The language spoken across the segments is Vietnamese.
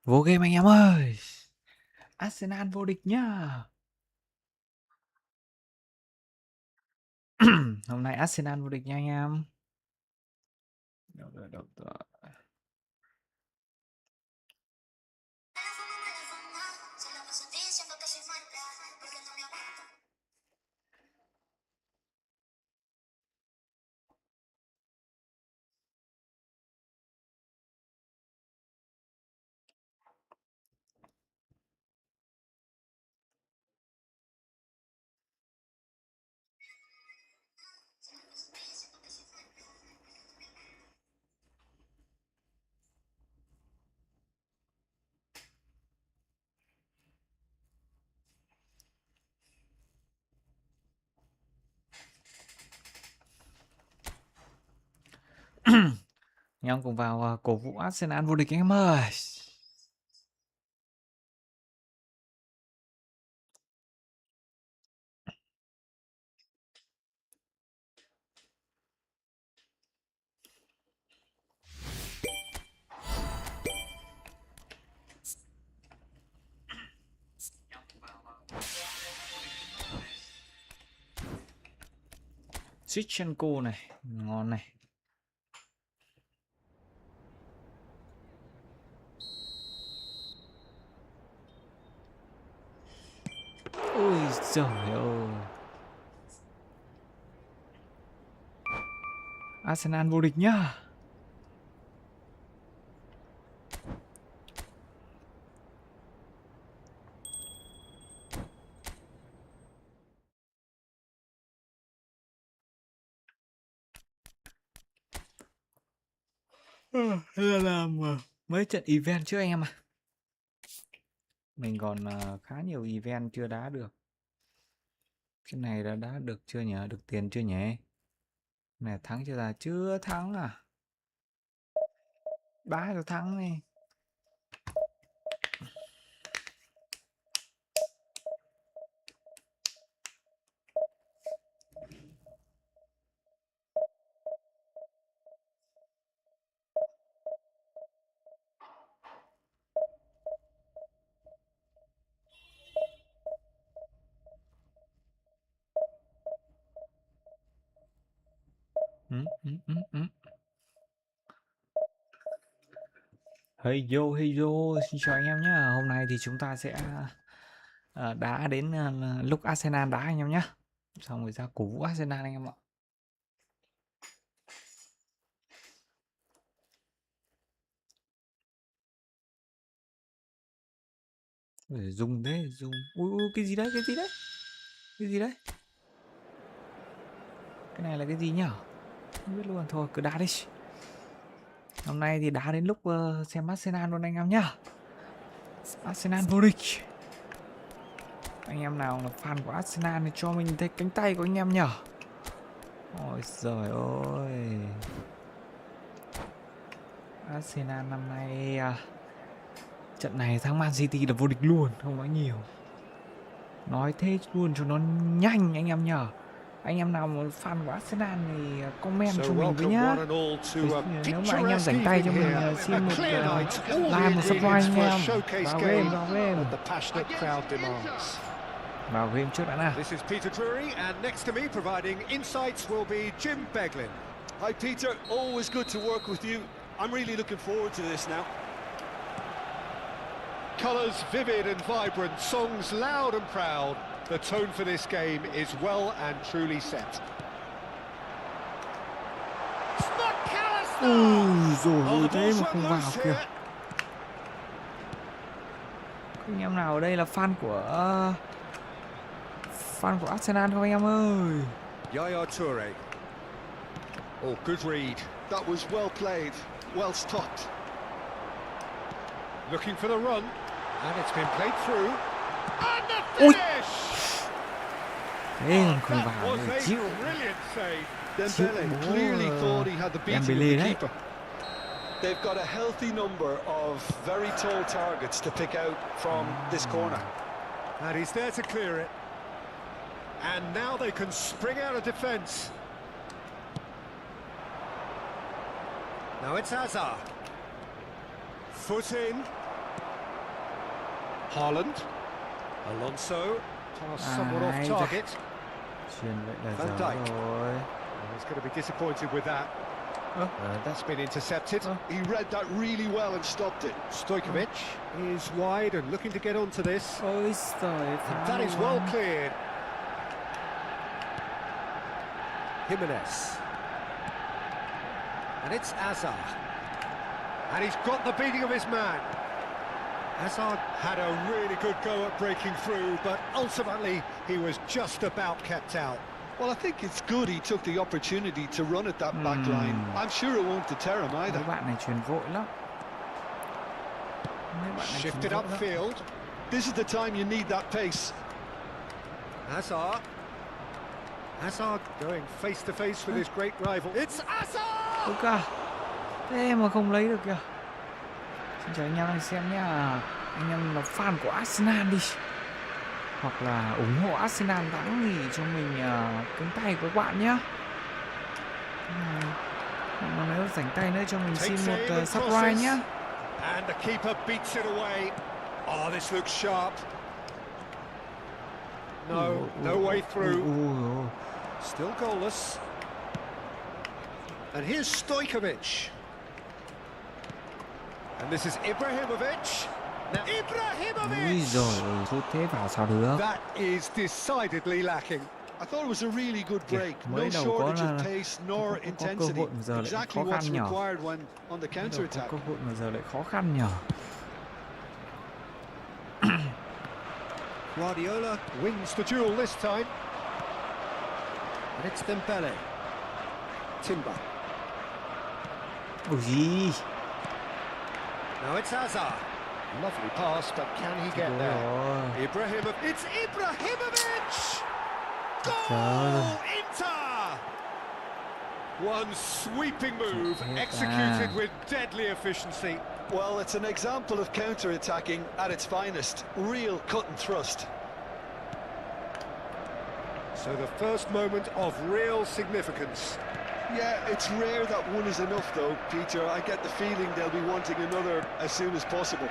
Vô game anh em ơi. Arsenal vô địch nhá. Hôm nay Arsenal vô địch nha anh em. Đâu rồi. Anh em cùng vào cổ vũ Arsenal vô địch anh em ơi. Zinchenko này, ngon này. Ôi giời ơi. Arsenal vô địch nhá. Làm mấy trận event trước anh em à. Mình còn khá nhiều event chưa đá được. Cái này đã được chưa nhỉ? Được tiền chưa nhỉ? Này thắng chưa là chưa thắng à? 3 rồi thắng này. Hey yo, xin chào anh em nhé. Hôm nay thì chúng ta sẽ đá đến lúc Arsenal đá anh em nhé. Xong rồi ra cổ vũ Arsenal anh em ạ. Để dùng thế, dùng. Ui, cái gì đấy, cái gì đấy? Cái gì đấy? Cái này là cái gì nhở? Không biết luôn, thôi cứ đá đi. Hôm nay thì đá đến lúc xem Arsenal luôn anh em nhá. Arsenal vô địch. Anh em nào là fan của Arsenal thì cho mình thấy cánh tay của anh em nhở. Ôi giời ơi. Arsenal năm nay trận này thắng Man City là vô địch luôn, không nói nhiều. Nói thế luôn cho nó nhanh anh em nhở. Anh em nào mà fan của Arsenal thì comment cho mình với nhá. Nếu mà anh em rảnh tay cho mình xin một like, một subscribe anh em. Vào game. Vào game trước đã nào. This is Peter Drury, and next to me providing insights will be Jim Beglin. Hi Peter, always good to work with you. I'm really looking forward to this now. Colours vivid and vibrant, songs loud and proud. The tone for this game is well and truly set. Rồi thế mà không vào kìa. Anh em nào ở đây là fan của Arsenal không anh em ơi? Yaya Toure. Oh, good read. That was well played, well stopped. Looking for the run, and it's been played through. And the finish! Thế còn không vào That chịu. was a brilliant save. Dembele clearly thought he had the beating of Dembele the đấy. keeper. They've got a healthy number of very tall targets to pick out from this corner. And he's there to clear it. And now they can spring out of defence. Now it's Hazard. Foot in. Haaland. Alonso. Pass somewhat off target. Chuyền vậy là Van dở Dijk. rồi. He's going to be disappointed with that. That's been intercepted. He read that really well and stopped it. Stojkovic is wide and looking to get onto this. Ôi giời, And phá that is well luôn. cleared. Jimenez. And it's Hazard. And he's got the beating of his man. Hazard had a really good go at breaking through, but ultimately he was just about kept out. Well, I think it's good he took the opportunity to run at that back line. I'm sure it won't deter him either. Mấy bạn này chuyền vội lắm. Mấy bạn này chuyền Shifted vội lắm. upfield. This is the time you need that pace. Hazard. Hazard going face to face with his great rival. It's Hazard! Ôi ca. Thế mà không lấy được kìa. Xin chào anh em đang xem nhá. Anh em là fan của Arsenal đi, hoặc là ủng hộ Arsenal thắng thì cho mình cánh tay của các bạn nhé. Mà nếu rảnh tay nữa cho mình xin một subscribe nhé. And the keeper beats it away. Oh, this looks sharp. No way through. Still goalless. And here's Stojkovic. And this is Ibrahimovic. Now Ui Ibrahimovic! rồi, sút thế vào sao được. That is decidedly lacking. I thought it was a really good break. mới No đầu shortage có of pace nor có intensity. cơ hội mà giờ lại Exactly khó what's khăn nhở. required when on the counter Có attack. cơ hội mà giờ lại khó khăn nhở. Guardiola wins the duel this time. And it's Dembele. Timber. Ủa gì? Now it's Hazard. Lovely pass, but can he get Đúng there? rồi. It's Ibrahimovic! Trời Goal! ơi. Inter! One sweeping move, Thiệt executed à. with deadly efficiency. Well, it's an example of counter-attacking at its finest. Real cut and thrust. So the first moment of real significance. Yeah, it's rare that one is enough, though, Peter. I get the feeling they'll be wanting another as soon as possible.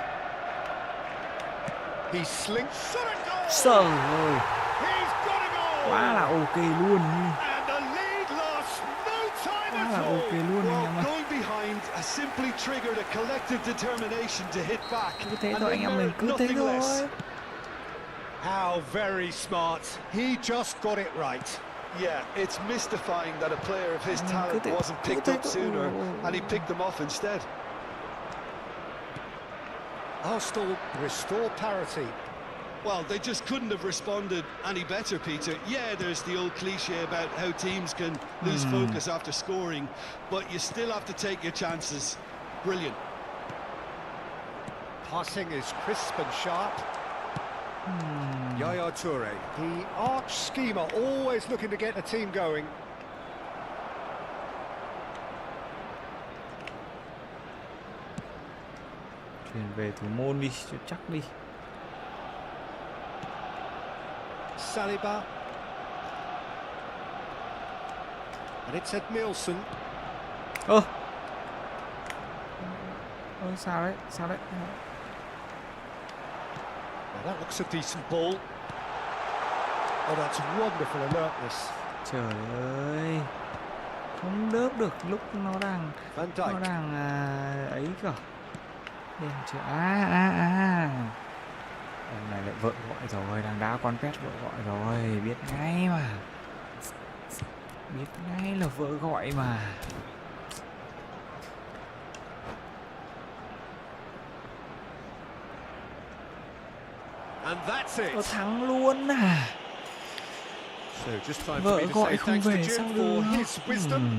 He slinks shot a goal! Trời ơi, He's got a goal! quá là ok luôn. And the lead lost no time Quá at là all. ok luôn anh em Well, ơi. going behind has simply triggered a collective determination to hit back. Cứ thế and thôi they anh em mình, merit cứ thế nothing less. thôi. How very smart. He just got it right. Yeah, it's mystifying that a player of his Cứ talent thế- wasn't cứ picked thế up thôi. sooner, and he picked them off instead. Arsenal restore parity. Well, they just couldn't have responded any better, Peter. Yeah, there's the old cliche about how teams can lose focus after scoring, but you still have to take your chances. Brilliant. Passing is crisp and sharp. Yaya Toure, the arch schemer, always looking to get the team going. Chuyển về thủ môn đi cho chắc đi. Saliba. And it's Edmilson. Ơ sao đấy, sao đấy. Now that looks a decent ball. Oh, that's wonderful alertness. Trời ơi, không đớp được lúc nó đang Van Dijk. ấy cả. Đêm chưa Lần này lại vợ gọi rồi, đang đá con pet vợ gọi rồi, biết ngay mà. Biết ngay là vợ gọi mà. And that's Nó it. thắng luôn à. So just time for Vợ me to gọi say không thanks to về Jim sao for được. his wisdom.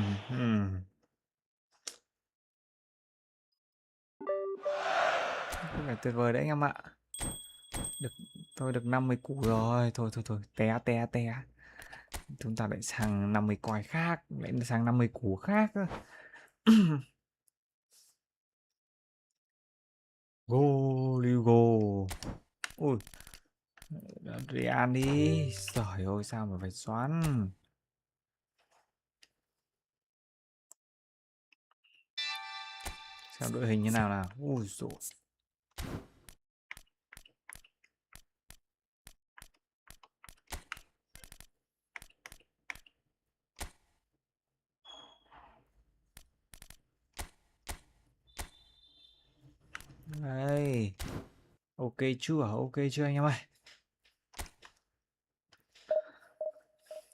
Không phải tuyệt vời đấy anh em ạ. Được 50 củ rồi. Thôi té. Chúng ta lại sang 50 coin khác, lại sang 50 củ khác. Go. Ui, Real đi. Trời ơi, sao mà phải xoắn. Xem đội hình như nào nào. Ui dồi. Ok chưa anh em ơi?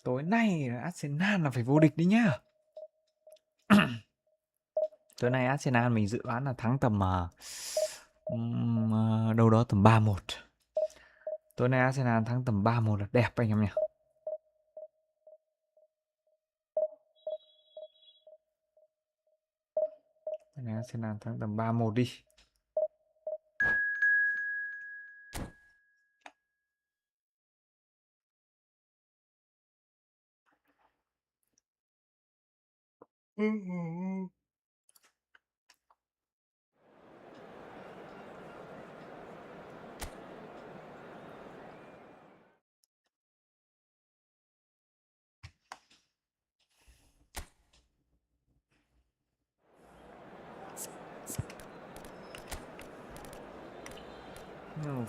Tối nay Arsenal là phải vô địch đi nhá. Tối nay Arsenal mình dự đoán là thắng tầm đâu đó tầm 3-1. Tối nay Arsenal thắng tầm 3-1 là đẹp anh em nhỉ. Tối nay Arsenal thắng tầm 3-1 đi.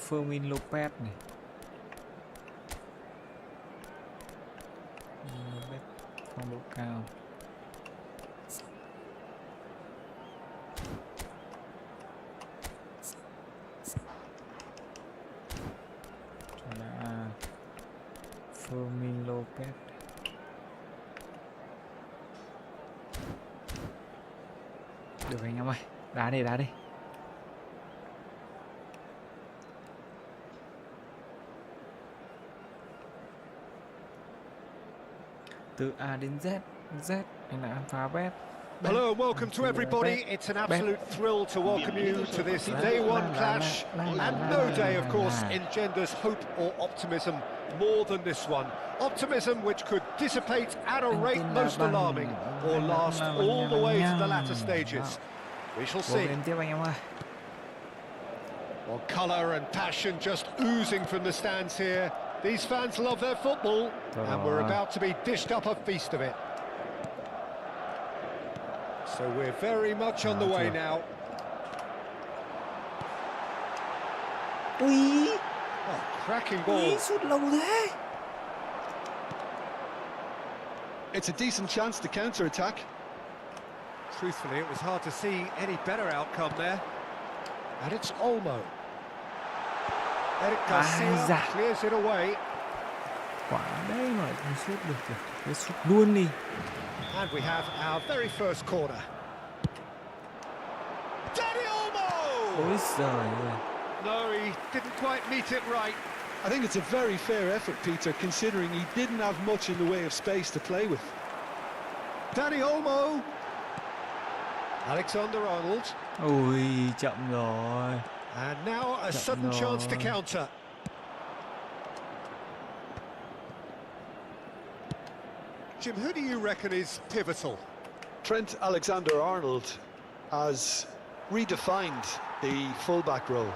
Fermin Lopez này. Lopez phong độ cao. Fermin Lopez. Được anh em ơi, đá đi. Từ A đến Z hay là alpha bet. Hello and welcome to everybody. It's an absolute thrill to welcome you to this day one clash. And no day, of course, engenders hope or optimism more than this one. Optimism which could dissipate at a rate most alarming or last all the way to the latter stages. We shall see. Well, colour and passion just oozing from the stands here. These fans love their football, and we're about to be dished up a feast of it. So we're very much on the way now. Ui, Oh, cracking ball. sút lâu thế. It's a decent chance to counter-attack. Truthfully, it was hard to see any better outcome there. And it's Olmo. Eric Garcia clears it away. Quả đấy mà không sút được kìa. Cái sút luôn đi. And we have our very first corner. Dani Olmo! Ôi giời ơi. No, he didn't quite meet it right. I think it's a very fair effort, Peter, considering he didn't have much in the way of space to play with. Dani Olmo. Alexander-Arnold. Ui, chậm rồi. And now a sudden chance to counter. Jim, who do you reckon is pivotal? Trent Alexander-Arnold has redefined the fullback role.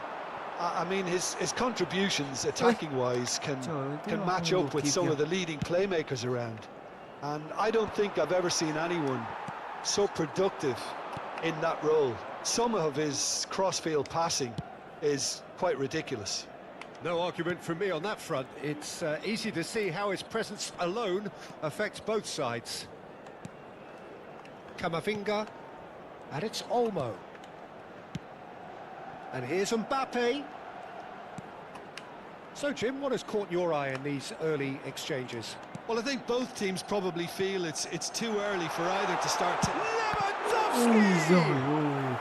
I mean, his contributions, attacking-wise, can match up with some of the leading playmakers around. And I don't think I've ever seen anyone so productive in that role. Some of his cross-field passing is quite ridiculous. No argument from me on that front. It's easy to see how his presence alone affects both sides. Camavinga, and it's Olmo. And here's Mbappe. So, Jim, what has caught your eye in these early exchanges? Well, I think both teams probably feel it's too early for either to start to... Lewandowski!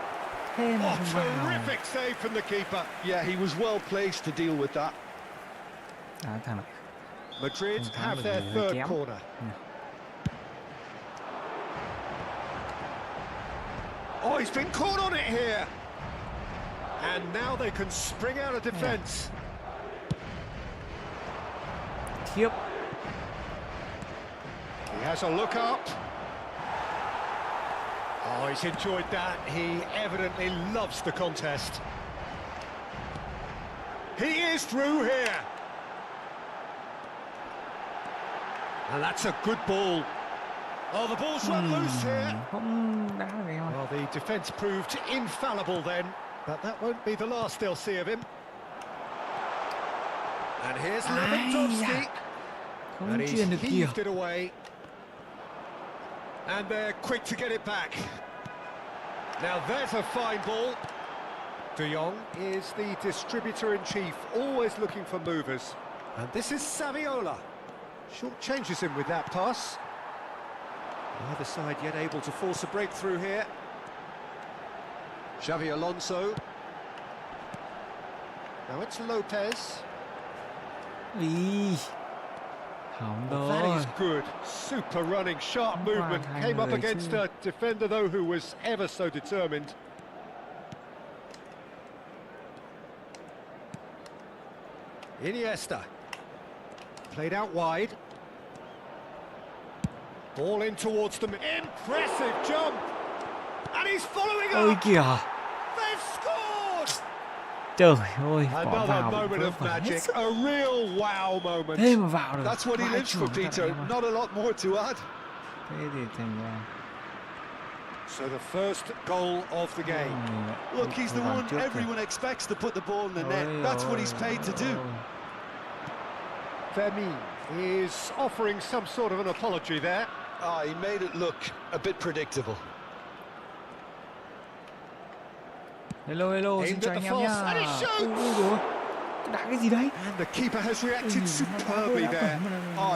Oh, terrific save from the keeper. Yeah, he was well placed to deal with that. Madrid have their third corner. Oh, he's been caught on it here. And now they can spring out of defence. Yep. He has a look up. Oh, he's enjoyed that. He evidently loves the contest. He is through here. And that's a good ball. Oh, the ball's run loose here. Well, the defence proved infallible then, but that won't be the last they'll see of him. And here's Lewandowski. And he's heaved it away. And they're quick to get it back. Now there's a fine ball. De Jong is the distributor-in-chief, always looking for movers. And this is Saviola. Short changes him with that pass. Neither side yet able to force a breakthrough here. Xavi Alonso. Now it's Lopez. Ý, hỏng That rồi. is good. Super running, sharp movement. Came up against a defender, though, who was ever so determined. Iniesta. Played out wide. Ball in towards them. Impressive jump. And he's following Ôi up. kìa. They've scored. Trời ơi, bỏ Another vào moment of magic. A real wow moment. thế mà vào được. That's what he Vãi lives for, chưởng thật Peter. em ạ. Not a lot more to add. Thế thì thành ra So the first goal of the game. Look, he's the vào one trước kìa. everyone expects to put the ball in the net. That's what he's paid to do. Fermin is offering some sort of an apology there. He made it look a bit predictable. Hello, hello, xin Aimed chào at anh the em force, nhá. and he shoots! Ui dồi, đá cái gì đấy? And the keeper has reacted superbly there.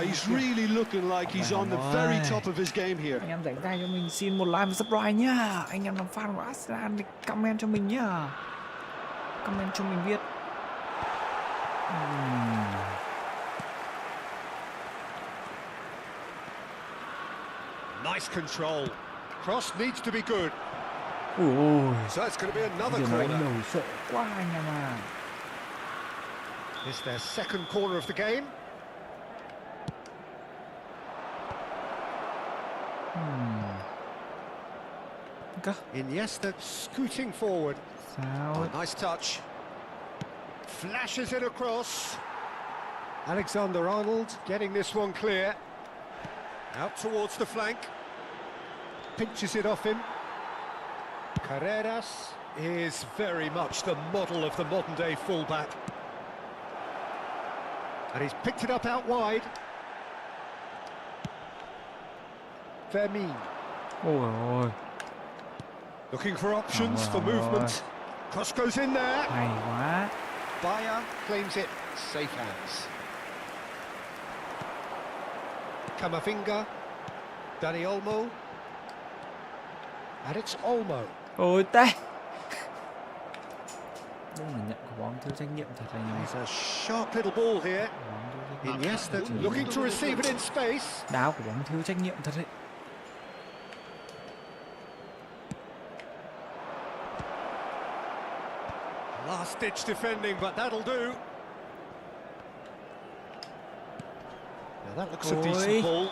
He's really looking like he's on the very top of his game here. Anh em rảnh tay cho mình xin một like và subscribe nhá. Anh em làm fan của Arsenal thì comment cho mình nhá. Comment cho mình viết. Nice control. Cross needs to be good. Ui, So it's going to be another giờ nói corner. đầu sợ quá anh em à. It's their second corner of the game. Cơ, Iniesta scooting forward. sao? Oh, nice touch. Flashes it across. Alexander-Arnold getting this one clear. Out towards the flank. Pinches it off him. Carreras is very much the model of the modern-day fullback. And he's picked it up out wide. Fermin. Ôi ôi, Looking for options for movement. Cross goes in there. hay quá. Bayer claims it. Safe hands. Camavinga. Dani Olmo. And it's Olmo. Ôi tê. Đúng là nhận quả bóng thiếu trách nhiệm thật là nhiều. There's a sharp little ball here. Iniesta looking to receive it in space. Đá của bóng thiếu trách nhiệm thật đấy. Last ditch defending, but that'll do. Now that looks a decent ball.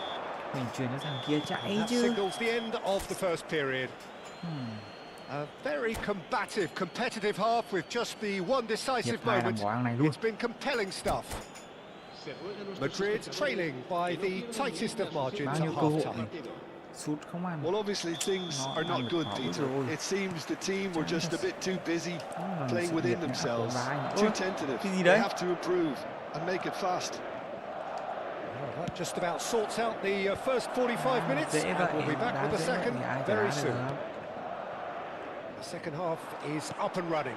Mình chuyển cho thằng kia chạy And that chứ. signals the end of the first period. A very combative, competitive half with just the one decisive Hiệp 2 làm moment. bỏ ăn này luôn. It's been compelling stuff. Madrid trailing by the tightest of margins Bao at nhiêu cơ hội half-time. này. Sút không ăn. Well, obviously things Nó are not ăn good, được Peter. rồi. It seems the team were just a bit too busy là playing sự within việc này, themselves, áp bóng đá. too Ôi, tentative. cái gì They đấy? have to improve and make it fast. Well, that just about sorts out the first 45 minutes, Dễ and vậy, we'll be back đá with the dễ vậy second thì ai chả đá very soon. được. The second half is up and running.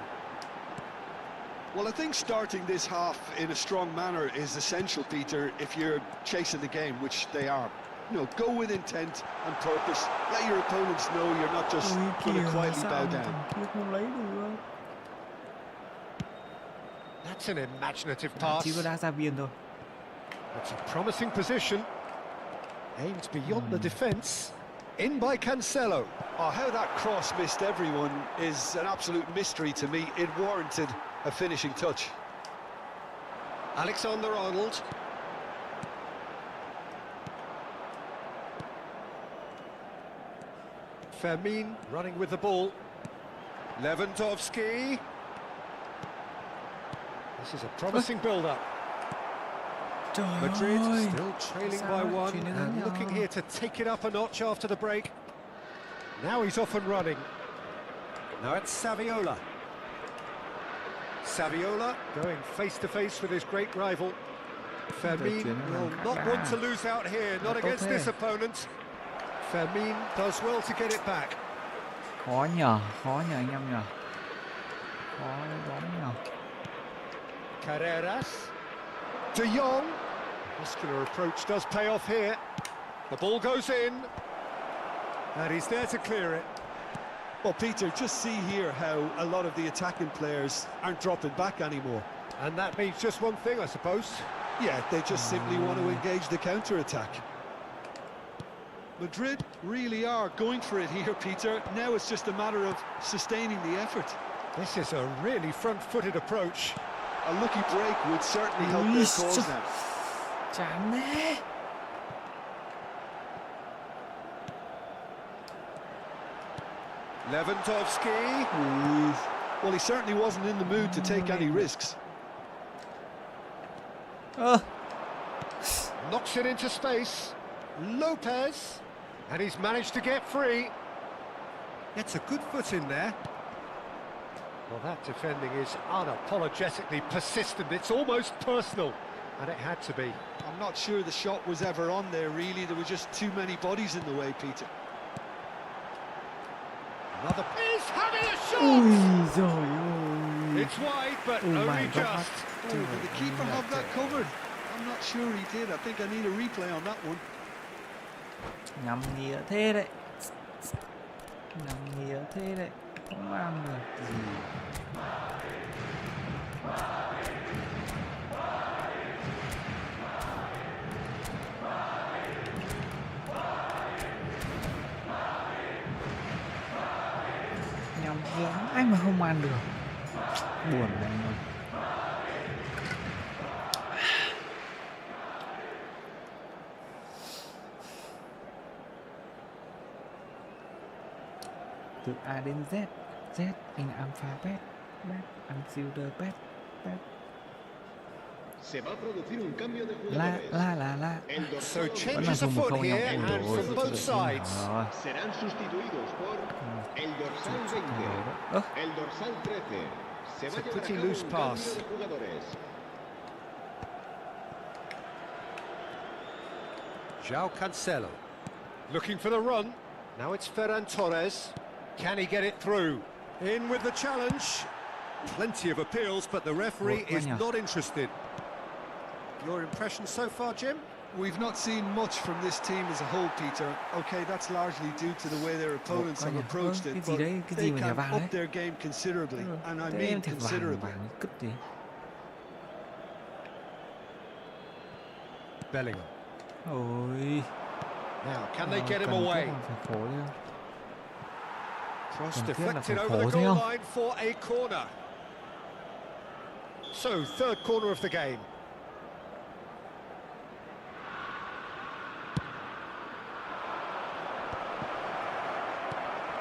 Well, I think starting this half in a strong manner is essential, Peter, if you're chasing the game, which they are. You know, go with intent and purpose. Let your opponents know you're not just Ôi going kìa, to quietly sao bow mà down. thằng kia không lấy được. That's an imaginative Chỉ pass. có đá ra biên thôi. It's a promising position. Aimed beyond the defence. In by Cancelo. How that cross missed everyone is an absolute mystery to me. It warranted a finishing touch. Alexander-Arnold. Fermin running with the ball. Lewandowski. This is a promising build-up. Trời Madrid ơi. still trailing Sao by lại one chuyển đến and thế looking nhờ? here to take it up a notch after the break. Now he's off and running. Now it's Saviola. Saviola going face-to-face with his great rival. Fermin will not want to lose out here, not against this opponent. Fermin does well to get it back. Khó nhờ anh em nhờ. Khó đấy, bóng nào. Carreras. De Jong. Muscular approach does pay off here. The ball goes in. And he's there to clear it. Well, Peter, just see here how a lot of the attacking players aren't dropping back anymore. And that means just one thing, I suppose. Yeah, they just simply want to engage the counter-attack. Madrid really are going for it here, Peter. Now it's just a matter of sustaining the effort. This is a really front-footed approach. A lucky break would certainly help their cause now. Chán thế. Lewandowski. Well, he certainly wasn't in the mood to take any risks. Knocks it into space. Lopez. And he's managed to get free. Gets a good foot in there. Well, that defending is unapologetically persistent. It's almost personal. And it had to be. I'm not sure the shot was ever on there, really. There were just too many bodies in the way, Peter. Another... He's having a shot! Ui giời ơi. It's wide, but Oh my only God. just. Oh, did the keeper have that covered? I'm not sure he did. I think I need a replay on that one. Nhắm nghĩa thế đấy. Nhắm nghĩa thế đấy. Không làm được gì. Nhắm lắm anh mà không ăn được. Buồn này mà. Từ A đến Z, Z in alphabet, bet until bet, bet. Se va a producir un cambio de La jugadores. la. El So dorsal changes of foot here and from both sides. serán sustituidos por el dorsal 20, el dorsal 13. Se va a It's a llevar a pretty cabo loose un pass. cambio de jugadores. João Cancelo. Looking for the run. Now it's Ferran Torres. Can he get it through? In with the challenge. Plenty of appeals, but the referee is not interested. Your impression so far, Jim? We've not seen much from this team as a whole, Peter. Okay, that's largely due to the way their opponents have approached it, but they can up their game considerably, and I mean considerably. Bellingham. Ôi. Now, can they get him away? Cross deflected over the goal line for a corner. So, third corner of the game.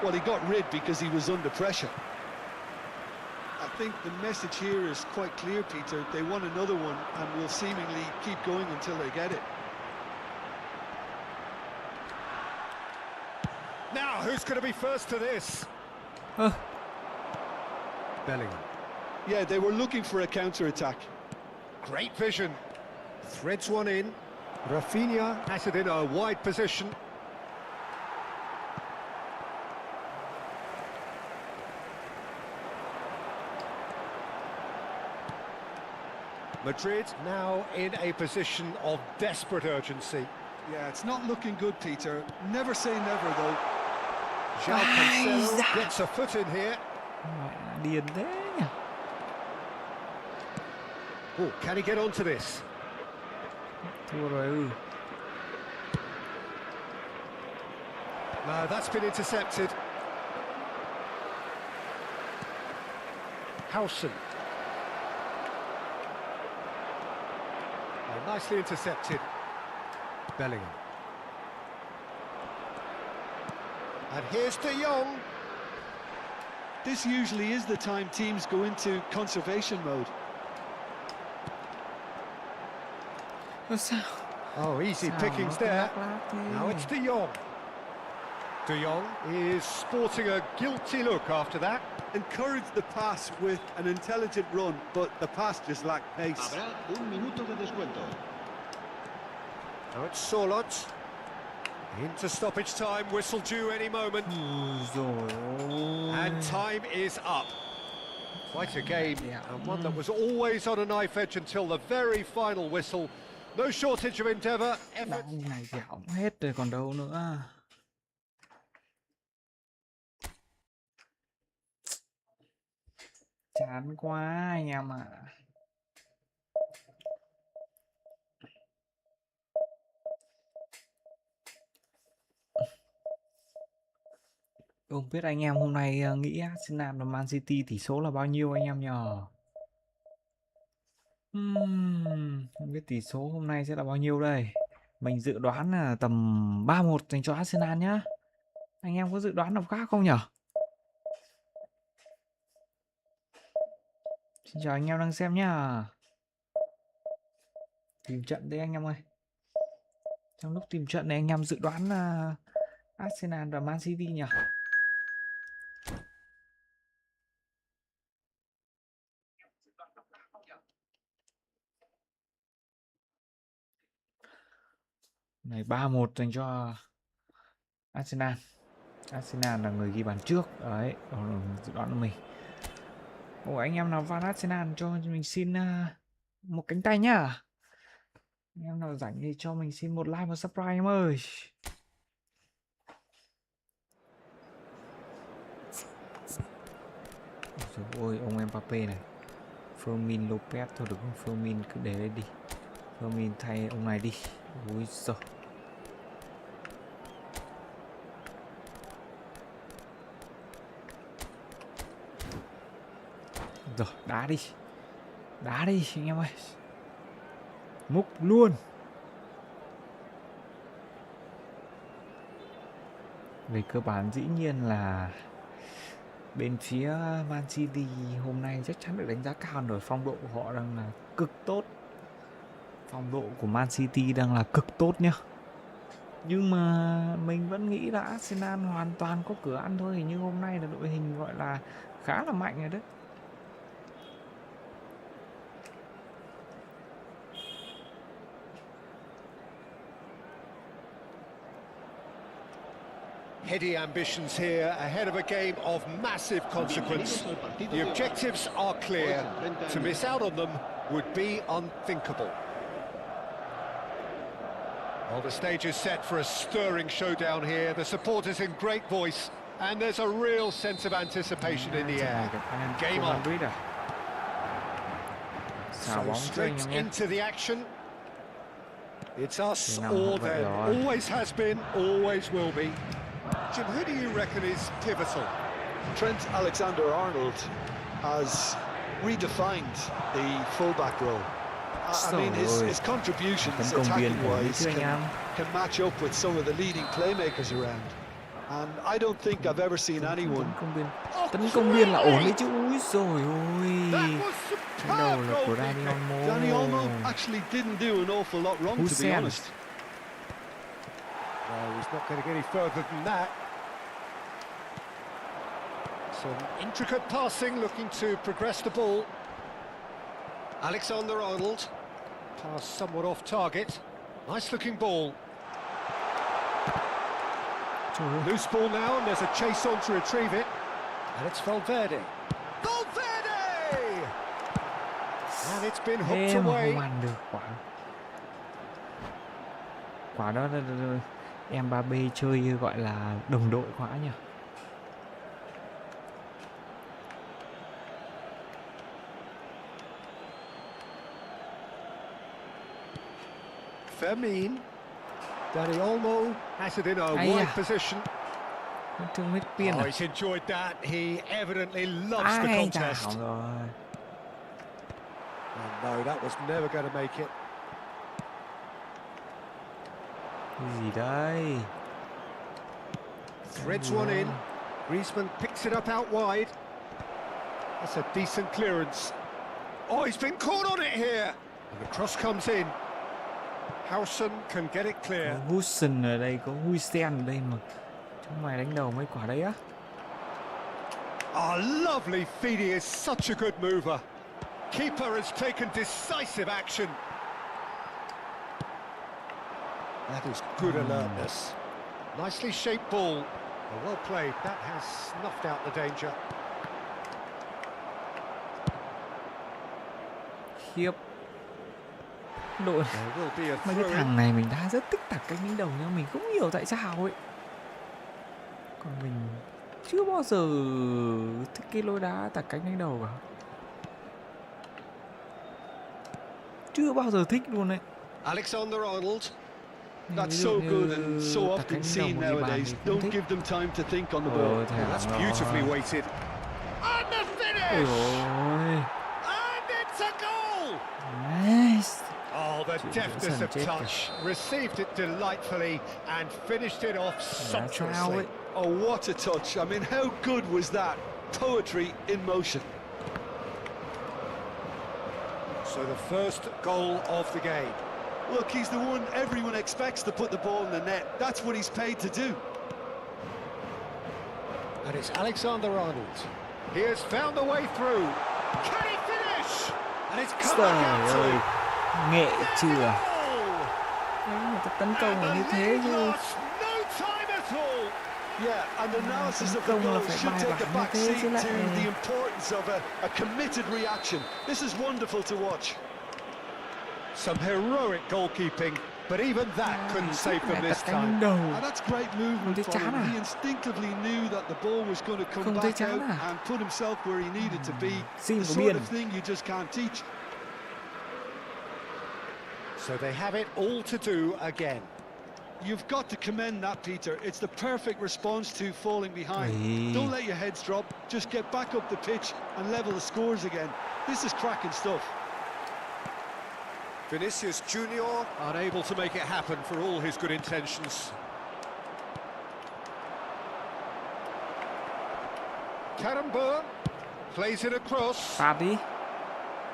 Well, he got rid because he was under pressure. I think the message here is quite clear, Peter. They want another one and will seemingly keep going until they get it. Now, who's going to be first to this? Bellingham. Yeah, they were looking for a counter-attack. Great vision. Threads one in. Rafinha has it in a wide position. Madrid now in a position of desperate urgency. Yeah, it's not looking good, Peter. Never say never, though. João Cancelo gets a foot in here. Điên thế nhỉ? Oh, can he get onto this? Thua rồi. No, that's been intercepted. Howson. Oh, nicely intercepted. Bellingham. And here's De Jong. This usually is the time teams go into conservation mode. Sao? Oh, easy pickings there. Now it's De Jong. De Jong is sporting a guilty look after that. Encouraged the pass with an intelligent run, but the pass just lacked pace. Habrá un minuto de descuento. Now it's Sorloth. Into stoppage time, whistle due any moment. And time is up. Quite a game, and one that was always on a knife edge until the very final whistle. No shortage of endeavour, effort. Đau này thì hỏng hết rồi còn đâu nữa. Chán quá anh em ạ. Không biết anh em hôm nay nghĩ Arsenal và Man City tỷ số là bao nhiêu anh em nhờ? Không biết tỷ số hôm nay sẽ là bao nhiêu đây. Mình dự đoán là tầm 3-1 dành cho Arsenal nhá. Anh em có dự đoán nào khác không nhở? Xin chào anh em đang xem nhá. Tìm trận đây anh em ơi. Trong lúc tìm trận này anh em dự đoán là Arsenal và Man City nhỉ? Này 3-1 dành cho Arsenal. Arsenal là người ghi bàn trước. Đấy, đó là dự đoán của mình. Ồ, anh em nào fan Arsenal cho mình xin một cánh tay nhá. Anh em nào rảnh thì cho mình xin một like và subscribe em ơi. Ôi ông Mbappé này. Fermin Lopez thôi được không? Fermin cứ để đây đi. Fermin thay ông này đi. Ui giời. Rồi, đá đi. Đá đi anh em ơi. Múc luôn. Về cơ bản dĩ nhiên là bên phía Man City hôm nay chắc chắn được đánh giá cao rồi. Phong độ của họ đang là cực tốt. Phong độ của Man City đang là cực tốt nhá. Nhưng mà mình vẫn nghĩ là Arsenal hoàn toàn có cửa ăn thôi. Nhưng hôm nay là đội hình gọi là khá là mạnh rồi đấy. Heady ambitions here ahead of a game of massive consequence. The objectives are clear. To miss out on them would be unthinkable. Well, the stage is set for a stirring showdown here. The supporters in great voice, and there's a real sense of anticipation in the air. Game on. So straight into the action. It's us or them. Always has been, always will be. Jim, who do you reckon is pivotal? Trent Alexander-Arnold has redefined the fullback role. I mean, his contributions attacking-wise can match up with some of the leading playmakers around. And I don't think I've ever seen anyone... Tấn công viên là ổn đấy chứ. Úi dồi ôi. Cái đầu là của Dani Olmo actually didn't do an awful lot wrong, to be honest. No, he's not going to get any further than that. Some intricate passing, looking to progress the ball. Alexander-Arnold. Pass somewhat off target. Nice-looking ball. Loose ball now, and there's a chase on to retrieve it. And it's Valverde. Valverde! And it's been hooked away. Không ăn được quả. Quả đó Mbappé chơi gọi là đồng đội quá nhỉ. Fermin. Dani Olmo has it in a wide position. Oh, he's enjoyed that. He evidently loves the contest. And no, that was never going to make it. Cái gì đây? Threads one in. Griezmann picks it up out wide. That's a decent clearance. Oh, he's been caught on it here. And the cross comes in. Howson can get it clear. Howson ở đây, có Huysen ở đây mà. Chúng mày đánh đầu mấy quả đấy á. Oh, lovely feed. He is such a good mover. Keeper has taken decisive action. That is good alertness. Nicely shaped ball. Well played. That has snuffed out the danger. khiếp. Đội There will be a mấy cái throw in. thằng này mình đã rất thích tạt cánh đánh đầu nhưng mình không hiểu tại sao ấy. Còn mình chưa bao giờ thích cái lối đá tạt cánh đánh đầu cả. Chưa bao giờ thích luôn đấy. Alexander-Arnold. That's so good and so often seen nowadays. Don't give them time to think on the ball. That's beautifully weighted. And the Ôi finish! ôi. And it's a goal! Nice. Oh, the deftness of touch. Received it delightfully and finished it off sumptuously. Oh, what a touch. I mean, how good was that? Poetry in motion. So the first goal of the game. Look, he's the one everyone expects to put the ball in the net. That's what he's paid to do. And it's Alexander-Arnold. He has found the way through. Can he finish? And it's come back out to Trời ơi, him. nghệ chưa? Goal! Đấy, người ta tấn công là And như the thế lead chứ. lost no time at all. Yeah, and analysis of the Công là goal phải should bài take a bản back như thế seat chứ lại. to the importance of a committed reaction. This is wonderful to watch. Some heroic goalkeeping, but even that couldn't save them this time. And that's great movement thấy from chán him. à? He instinctively knew that the ball was going to come Không thấy back chán out à? and put himself where he needed to be. Xin The của sort biên. of thing you just can't teach. So they have it all to do again. You've got to commend that, Peter. It's the perfect response to falling behind. Ui. Don't let your heads drop. Just get back up the pitch and level the scores again. This is cracking stuff. Vinicius Junior unable to make it happen for all his good intentions. Karambur plays it across. Tạt đi.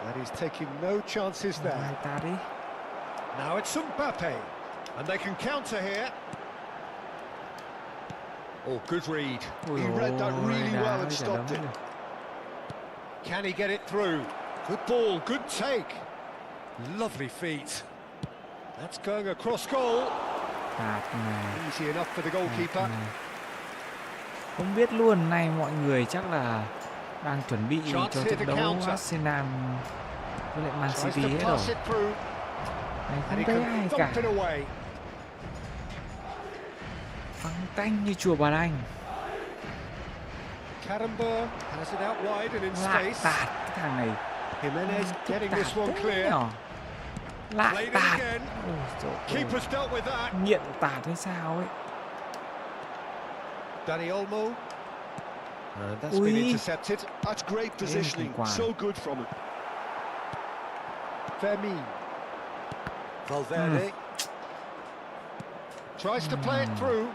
And he's taking no chances there. Này, tạt đi. Now it's Mbappe. And they can counter here. Oh, good read. He read that really đá well and với cả stopped đấm it. này. Can he get it through? Good ball, good take. Lovely feet. That's going across goal. Tạt này. Easy enough for the goalkeeper. Tạt này. Không biết luôn, nay mọi người chắc là đang chuẩn bị cho trận đấu Arsenal với lại Man Tries City to hết rồi. pass it through. Này And không he thấy can ai thump cả. it away. Vắng tanh như chùa Bà Đanh. Karambur has it out wide and in Lại space. tạt cái thằng này. Jimenez getting this one thế clear. nhỏ. Lại Played it tạt. again. Ôi dồi ôi. Keeper's dealt with that. Nghiện tạt hay sao ấy. Dani Olmo. And that's Ui. been intercepted. That's great positioning. quả. So good from him. Fermin. Valverde. Tries to play it through.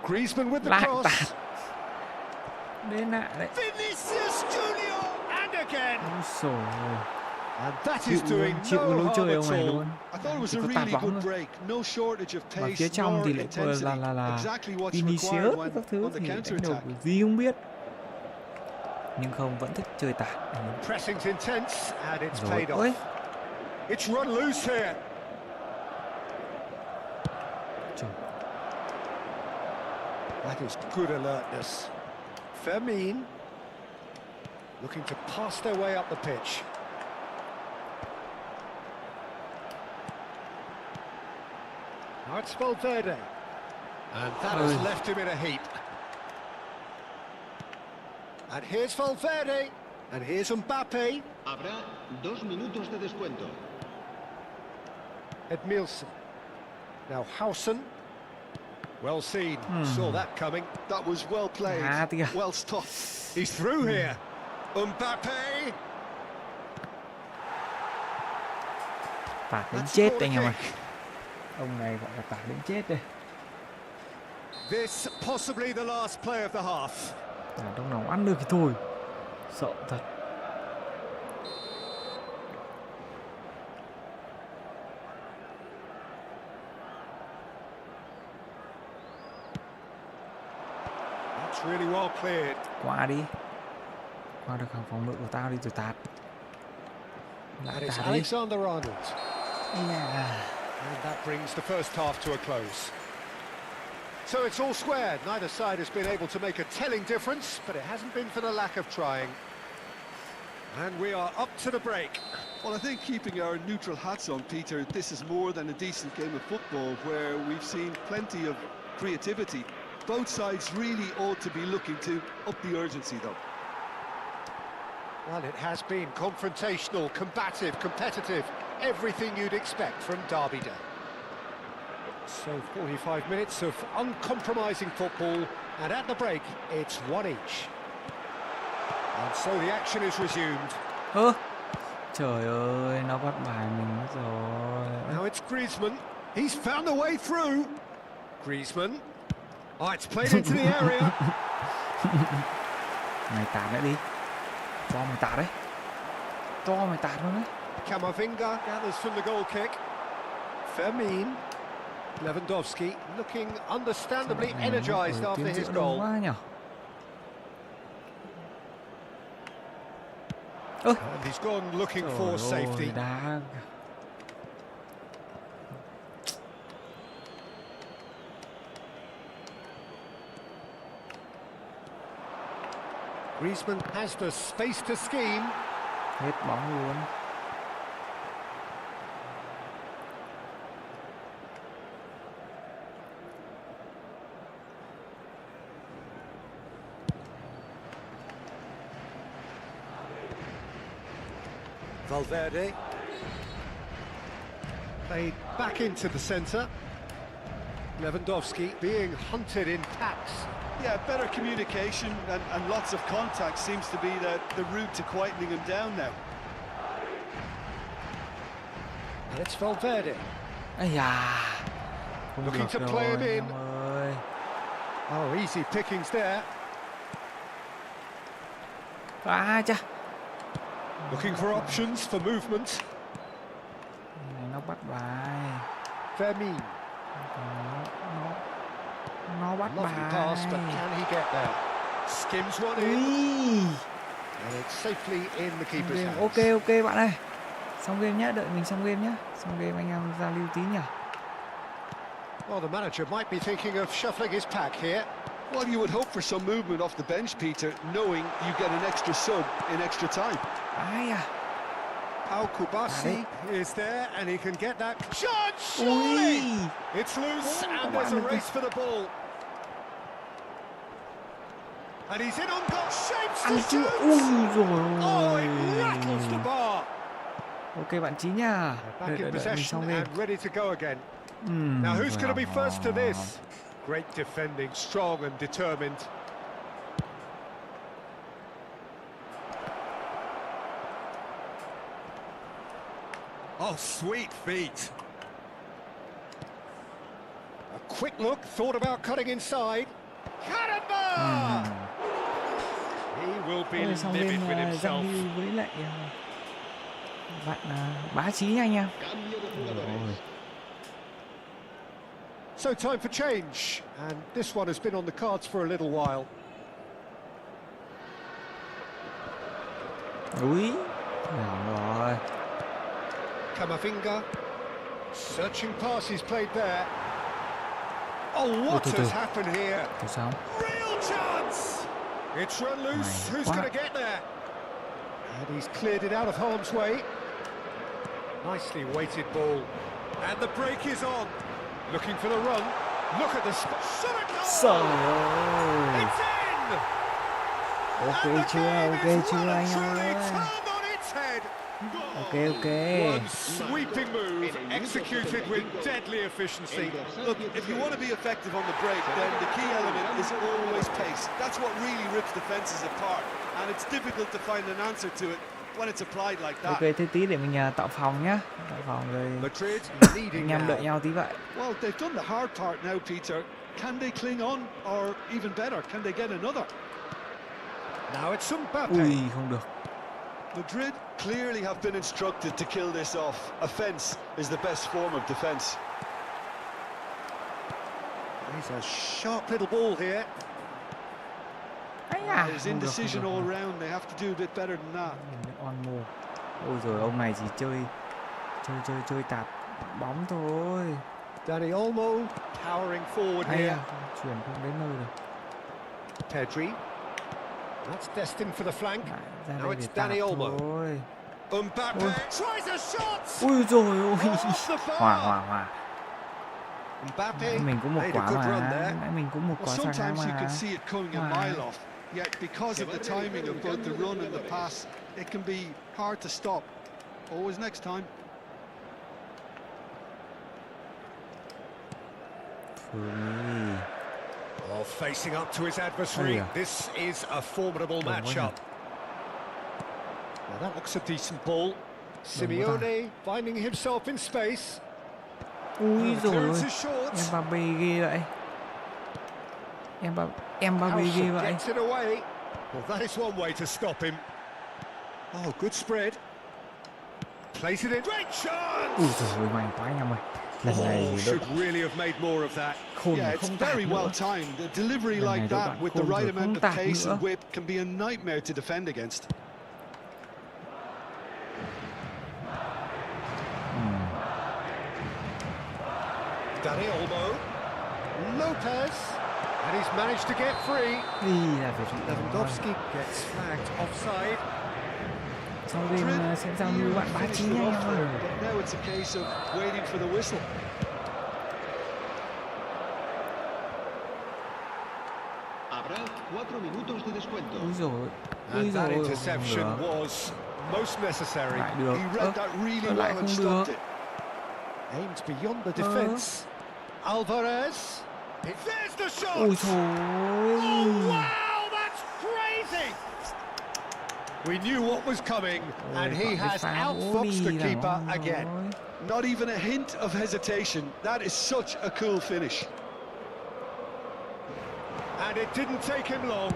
Griezmann with the Lại cross. tạt. Đến lại đấy. Vinicius Junior. And again. Ôi dồi ôi. And that is doing Chịu no lối harm chơi at ông này all. luôn. I thought it was Chỉ a có tạt really bóng good thôi. break. No shortage of Và phía pace trong nor thì lại intensity. là Exactly what's Vinicius required với when các thứ on the thì đánh counter đầu attack. gì không biết. Nhưng không, vẫn thích chơi tạt. Pressing's intense and it's Rồi, paid ôi. off. It's run loose here. Trời. That is good alertness. Fermin looking to pass their way up the pitch. Now it's Valverde. And that has left him in a heap. And here's Valverde. And here's Mbappe. Habrá 2 minutos de descuento. Edmilson. Now Howson. Well seen. Saw that coming. That was well played. Ah, kìa. Well stopped. He's through here. Mbappe. Tạt đến That's chết a anh em ơi. kick. Ông này gọi là tạt đến chết đây. This possibly the last play of the half. Trong nào ăn được thì thôi. Sợ thật. That's really well cleared. Qua đi. Qua được hàng phòng ngự của tao đi rồi tạt. And Lại it's tạt đi. Alexander-Arnold. Yeah. And that brings the first half to a close. So it's all squared. Neither side has been able to make a telling difference, but it hasn't been for the lack of trying. And we are up to the break. Well, I think keeping our neutral hats on, Peter, this is more than a decent game of football where we've seen plenty of creativity. Both sides really ought to be looking to up the urgency, though. Well, it has been confrontational, combative, competitive, everything you'd expect from Derby Day. So 45 minutes of uncompromising football, and at the break, it's 1 each. And so the action is resumed. Trời ơi, nó bắt bài mình mất rồi. Now it's Griezmann. He's found a way through. Griezmann. Oh, it's played into the area. Mày tạt nữa đi. Cho mày tạt đấy. Cho mày tạt luôn đấy. Camavinga gathers from the goal kick. Fermin. Lewandowski looking understandably energized after his goal. Quá nhỉ. And he's gone looking for safety. Đá. Griezmann has the space to scheme. Hết bóng luôn. Valverde. Played back into the centre. Lewandowski being hunted in packs. Yeah, better communication and lots of contact seems to be the route to quietening him down now. And it's Valverde. Ây da. Looking to play him in. Oh, easy pickings there. Chà. Looking for options for movement. Này nó bắt bài. Fermin. Nó bắt Lovely bài. pass, but can he get there? Skims one in. And it's safely in the keeper's hands. Ok bạn ơi. Xong game nhá, đợi mình xong game nhá. Xong game anh em giao lưu tí nhỉ. Well, the manager might be thinking of shuffling his pack here. Well, you would hope for some movement off the bench, Peter, knowing you get an extra sub in extra time. Ai à. Al Kubasi is there, and he can get that shot. Surely, it's loose, and there's a race for the ball. And he's in on goal, shapes to shoot. Oh, it rattles the bar. Ok bạn Chí nha. Back in possession and ready to go again. Now who's going to be first to this? Great defending, strong and determined. Oh, sweet feet. A quick look, thought about cutting inside. Cannonball! He will be livid with himself. Với lại bạn Bá Chí nha anh em. So time for change, and this one has been on the cards for a little while. Úi, rồi. Camavinga, searching passes played there. Oh, what has happened here? Real chance! It's run loose, who's going to get there? And he's cleared it out of harm's way. Nicely weighted ball. And the break is on. Looking for the run. Look at the spot. It's in! Ok chưa anh ơi. Ok. One sweeping move executed with deadly efficiency. Look, if you want to be effective on the break, then the key element is always pace. That's what really rips defenses apart, and it's difficult to find an answer to it when it's applied like that. Ok, thế tí để mình tạo phòng nhá. Tạo phòng rồi. Madrid Anh em đợi nhau tí vậy. Well, they've done the hard part now, Peter. Can they cling on, or even better, can they get another? Now it's Mbappe. Ui, không được. Madrid clearly have been instructed to kill this off. Offence is the best form of defence. He's a sharp little ball here. There's indecision all round. They have to do a bit better than that. On move. Ôi rồi ông này chỉ chơi tạt bóng thôi. Dani Olmo powering forward here. Chuyển không đến nơi được. Pedri. That's destined for the flank. Ra Now đây it's để Dani tạt Olmo. thôi. Mbappe tries a shot. Ui rồi ôi. Off the bar. Hòa. Mbappe Nãy mình cũng một made a quả good run mà. there. Nãy mình cũng một Well, quả sang sometimes you mà. can see it coming a mile off, yet because of the timing of both the run and the pass, it can be hard to stop. Always next time. Phương Oh, facing up to his adversary. yeah. This is a formidable matchup. Well, that looks a decent ball. Simeone finding himself in space. Ui rồi ôi. Clearance is short. Mbappe ghê vậy. Mbappe ghê Howson vậy. gets it away. Well, that is one way to stop him. Oh, good spread. Place it in. Great chance! Ui rồi ôi, may quá anh em ơi. Lần này Oh, should really have made more of that. khôn Yeah, mà it's không tạt very nữa. well timed. A delivery Lần like này đội that bạn with the khôn right rồi, amount không of tạt pace nữa. and whip can be a nightmare to defend against. Dani Olmo. Lopez. And he's managed to get free. Đi là phải Lewandowski gets flagged offside. sau game sẽ giao lưu bạn 39 nha anh em ơi. But now it's a case of waiting for the whistle. Habrá 4 minutos de descuento. Ui rồi. Ui And that rồi. interception Không được. was most necessary. Lại được. He read that really lại well and không stopped được. it. Aimed beyond the defence. Alvarez. There's the shot! Ui Oh, trời. wow, that's crazy! We knew what was coming, and he has outfoxed the keeper again. Not even a hint of hesitation. That is such a cool finish. And it didn't take him long.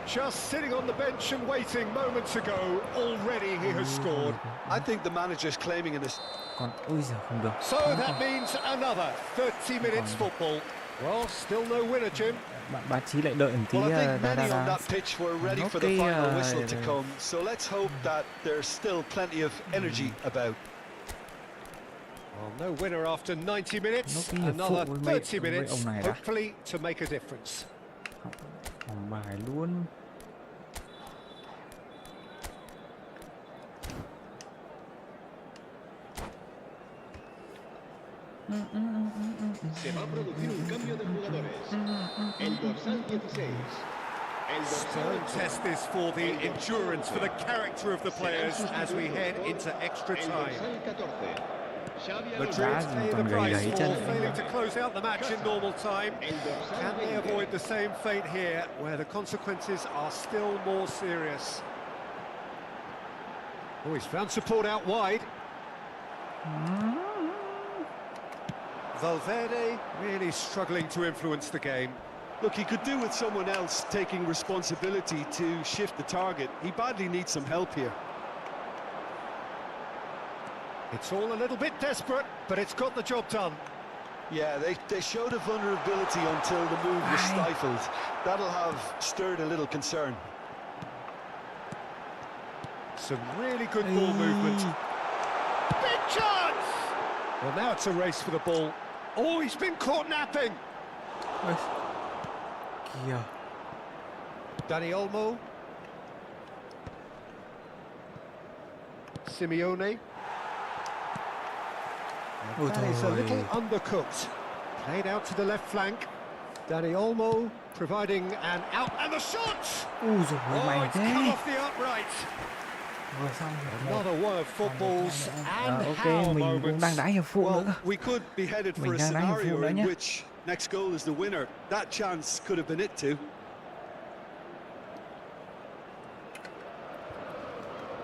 Just sitting on the bench and waiting moments ago, already he has scored. I think the manager's claiming in this. Còn ui giời không được. So that means another 30 minutes football. Well, still no winner, Jim. Bạn bá Chí lại đợi một tí. Well, I think Đá many on that pitch were ready for the final whistle to come. So let's hope that there's still plenty of energy about. Well, no winner after 90 minutes. Another 30 minutes, hopefully to make a difference. Hỏng bài luôn. Se va a producir un cambio de jugadores. El dorsal 16. El dorsal Don't test this for the endurance, for the character of the players as we head into extra El time. dorsal 14. Xavi Madrid Alonso. pay the còn gầy price gầy for chân. failing to close out the match in normal time. El dorsal Can they 20. avoid the same fate here, where the consequences are still more serious? Oh, he's found support out wide. Valverde really struggling to influence the game. Look, he could do with someone else taking responsibility to shift the target. He badly needs some help here. It's all a little bit desperate, but it's got the job done. Yeah, they showed a vulnerability until the move was stifled. That'll have stirred a little concern. Some really good ball movement. Big chance! Well, now it's a race for the ball. Oh, he's been caught napping. Kìa. Dani Olmo. Simeone. Ôi That is a thôi. little undercooked. Played out to the left flank. Dani Olmo providing an out and the shot! Ui giời ơi, Oh, mày it's come thế. off the upright. Vừa xong rồi. Another one of football's and Ok, how mình cũng moments. đang đá hiệp phụ nữa Well, cơ. we could be headed for Mình a đang đá hiệp phụ scenario nữa in nhé. which next goal is the winner. That chance could have been it too.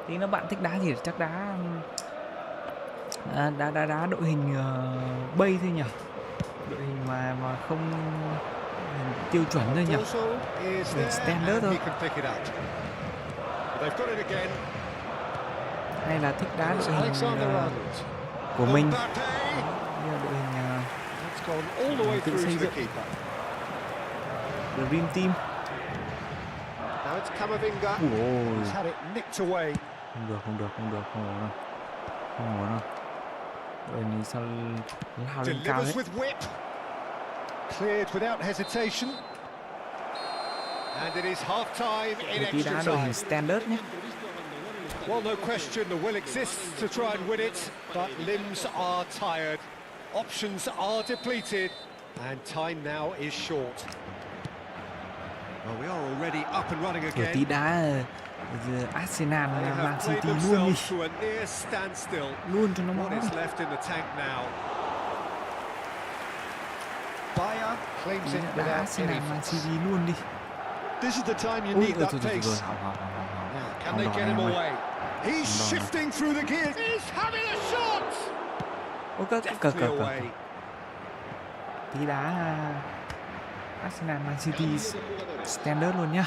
Tí nữa bạn thích đá gì chắc đá đá đội hình bay thôi nhỉ, đội hình mà không tiêu chuẩn thôi nhỉ, Also is there standard and thôi. he can pick it up. They've got it again. Hay là thích đá It's đội hình Alexander-Arnold. của mình, Mbappe. như là đội hình That's gone all the way tự through xây to the dựng. keeper. Dream Team. Now it's Camavinga. Ôi, He's had it nicked away. không được, không ổn đâu, không ổn đâu. Đội hình sao lao lên cao Delivers thế. with whip. Cleared without hesitation. And it is half time in Tí đá extra đội time. hình standard nhé. Well, no question, the will exists to try and win it, but limbs are tired, options are depleted, and time now is short. Well, we are already up and running Kiểu tí again. đá Arsenal They Man have played City luôn đi. themselves to a near standstill. Luôn cho nó What máu is đi. left in the tank now? Bayer claims it Đá without Arsenal any Man fuss. City luôn đi. This is the time you Ui, need that thôi. pace. Can they get him away? He's Không đòn shifting through the gears. He's having a shot. Ôi, Definitely away. Tí đá Arsenal Man City standard luôn nhá.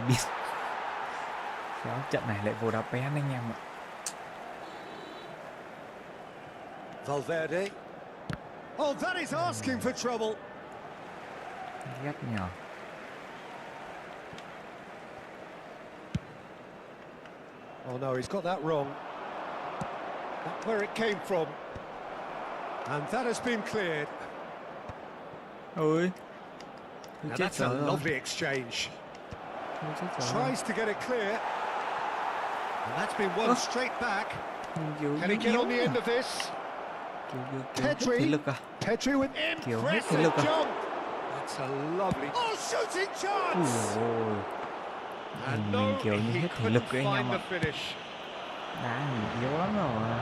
Biết. Đó, trận này lại vô đá pén anh em ạ. Valverde. Oh, that is asking for trouble. Ghét nhờ. Oh no, he's got that wrong. That's where it came from. And that has been cleared. Ôi. Now that's a lovely exchange. Tries to get it clear. And that's been won straight back. Can he get on the end of this? Pedri. Pedri with impressive jump. That's a lovely... Oh, shooting chance! And no, he couldn't find the finish. Đá yếu lắm rồi.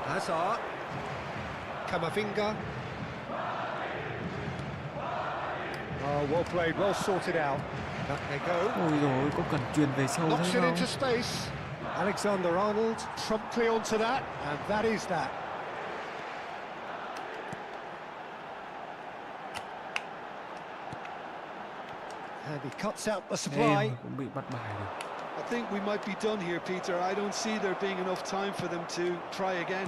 Hazard. Camavinga. Oh, well played, well sorted out. Up they go. Ôi rồi, có cần truyền về sâu Knocks thế it không? into space. Alexander-Arnold promptly onto that, and that is that. And he cuts out the supply. Cũng bị bắt bài rồi. I think we might be done here, Peter. I don't see there being enough time for them to try again.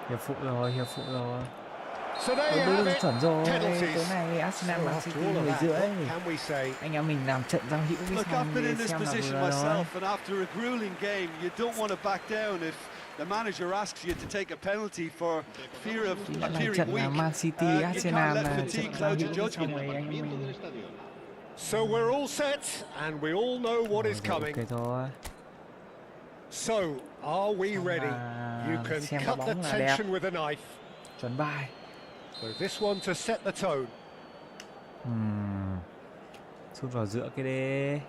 Hiệp phụ rồi. So there you have it. Chuẩn rồi. Penalties. Tối nay Arsenal So Man after City all of 10 that, rưỡi. what can we say? Anh em mình làm trận giao hữu với Look, xong I've been in để this xem là position vừa rồi. myself, and after a grueling game, you don't want to back down if the manager asks you to take a penalty for fear of Lần này appearing trận là weak. Man City You Arsenal can't let là fatigue trận giao cloud your hữu xong judgment. rồi anh em mình. So we're all set, and we all know what is coming. Ok thôi. So, are we ready? You can xem cut đá the bóng là đẹp. tension with a knife. Chuẩn bài. So this one to set the tone. Sút vào giữa cái đê.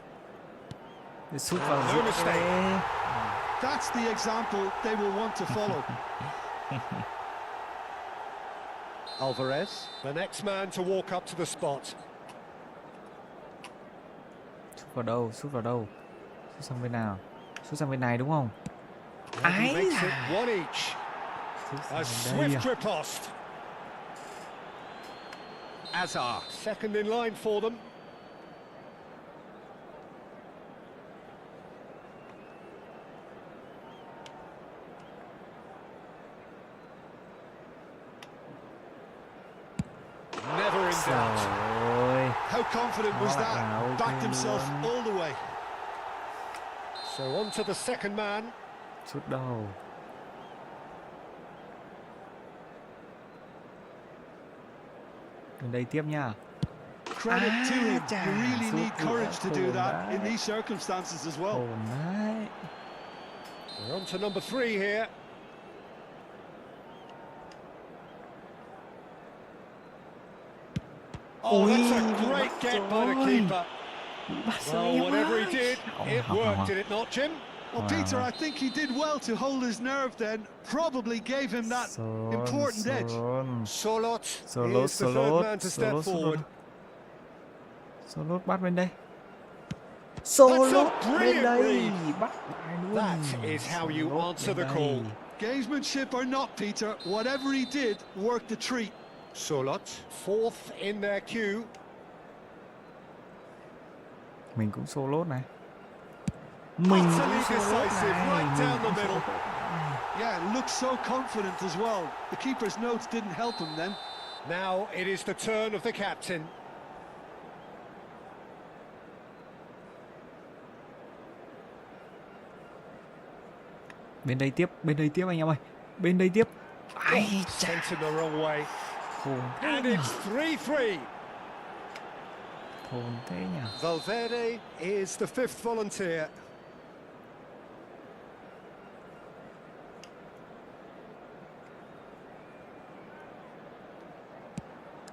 Sút vào No giữa cái mistake. đê. That's the example they will want to follow. Alvarez, the next man to walk up to the spot. Sút vào đâu? Sút sang bên nào? Sút sang bên này đúng không? And he Ái makes it da. one each. Sút A sang bên đây swift à? riposte. Hazard, second in line for them. Never in doubt. Rồi. How confident was Đó lại là that? ok Backed himself luôn. all the way. So on to the second man. Sút đầu. Đến đây tiếp nha. Credit to him. chà, You really sút need courage to do ổn that in đấy. these circumstances as well. Ổn đấy. We're on to number 3 here. Oh, that's a great get by the keeper. Well, whatever he did, it worked, did it not, Jim? Well, Peter, I think he did well to hold his nerve then. Probably gave him that important edge. Solot Solot, is the third man to step forward. Solot bắt bên đây. Solot a bên brilliant đây. read. Bắt lại luôn. That is how you Solot answer bên the đây. call. Gamesmanship or not, Peter, whatever he did worked the treat. Solot, fourth in their queue. Mình cũng Solot này. Mình cũng Utterly Solot decisive, này. right Mình down the cũng middle. Solot. Yeah, looked so confident as well. The keeper's notes didn't help him then. Now it is the turn of the captain. Bên đây tiếp anh em ơi. Bên đây tiếp. Ai Sent in the wrong way. khôn thế And nhỉ. it's 3-3. Khôn thế nhỉ. Valverde is the fifth volunteer.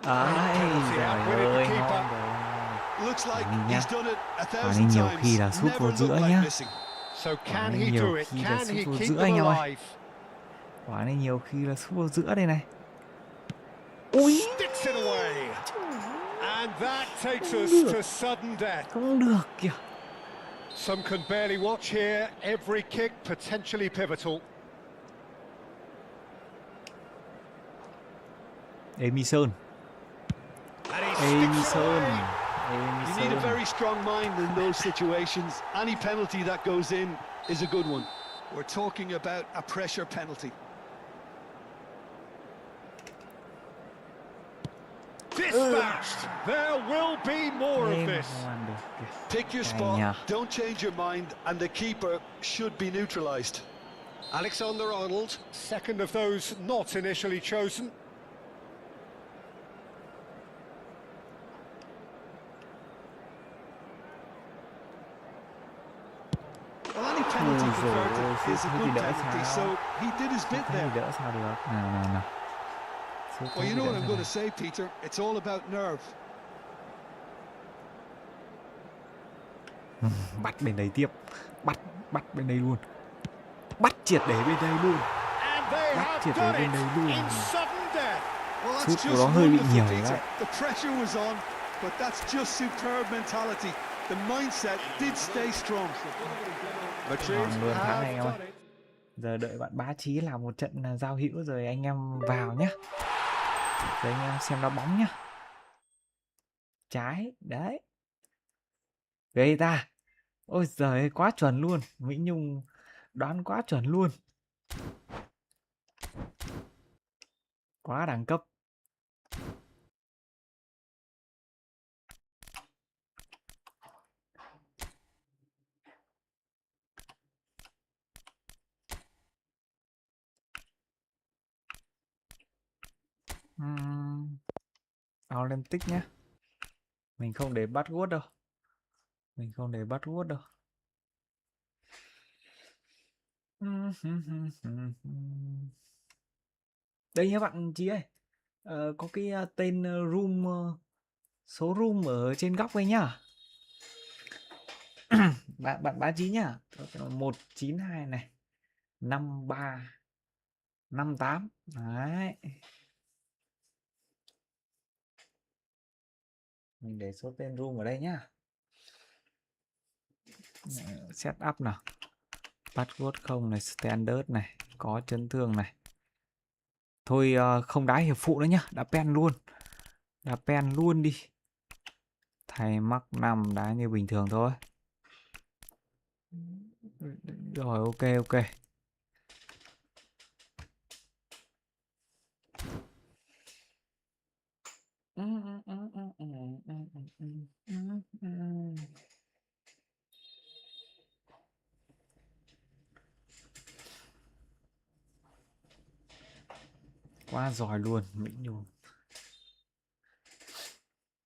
Ai trời ơi, ngon rồi. Looks like Nha. he's done it a Quả này thousand nhiều times. khi là sút vào Never giữa looked like nhá. missing. So can này he nhiều do it? khi là Can sút he vào keep giữa them anh em ơi. alive? Quả này nhiều khi là sút vào giữa đây này. Ui, Sticks it away. And that takes us to sudden death. không được kìa. Some can barely watch here. Every kick potentially pivotal. Emerson. And he sticks it away. You need a very strong mind in those situations. Any penalty that goes in is a good one. We're talking about a pressure penalty. Dispatched. There will be more of this. Không được kìa. Pick your spot, don't change your mind, and the keeper should be neutralised. Alexander-Arnold, second of those not initially chosen. Well, any penalty Ôi giời converted ơi, is a sút good thì đỡ penalty, sao. so he did his bit Thế there. thì đỡ sao được. Nào. Sút thế Well, you thì know đỡ what I'm sao going to được. say, Peter. It's all about nerve. Bắt bên đấy tiếp. Bắt bên đây luôn. Bắt triệt để bên đây luôn. And they Bắt have triệt để done bên it đây luôn. in sudden death. Well, that's Sút của just nó hơi bị wonderful, nhiều Peter. đấy. The pressure was on, but that's just superb mentality. The mindset did stay strong. Madrid Ngon luôn, thắng này have anh em ơi. done it. Giờ đợi bạn bá trí làm một trận giao hữu rồi anh em vào nhá. Rồi anh em xem đá bóng nhá. Trái, đấy. Gây ta. Ôi giời ơi, quá chuẩn luôn. Mỹ Nhung đoán quá chuẩn luôn. Quá đẳng cấp. Olympic nhá. Mình không để bắt guốt đâu. Đây nhá bạn Chí ơi. Có cái tên room, số room ở trên góc đây nhá. Bạn bá Chí nhá. 192 này. 53 58. Đấy. Mình để số tên room ở đây nhá. Set up nào. Password không này, standard này, có chấn thương này. Thôi không đá hiệp phụ nữa nhá, đá pen luôn đi. Thay mắc 5 đá như bình thường thôi. Rồi ok. Quá giỏi luôn, Mỹ Nhung.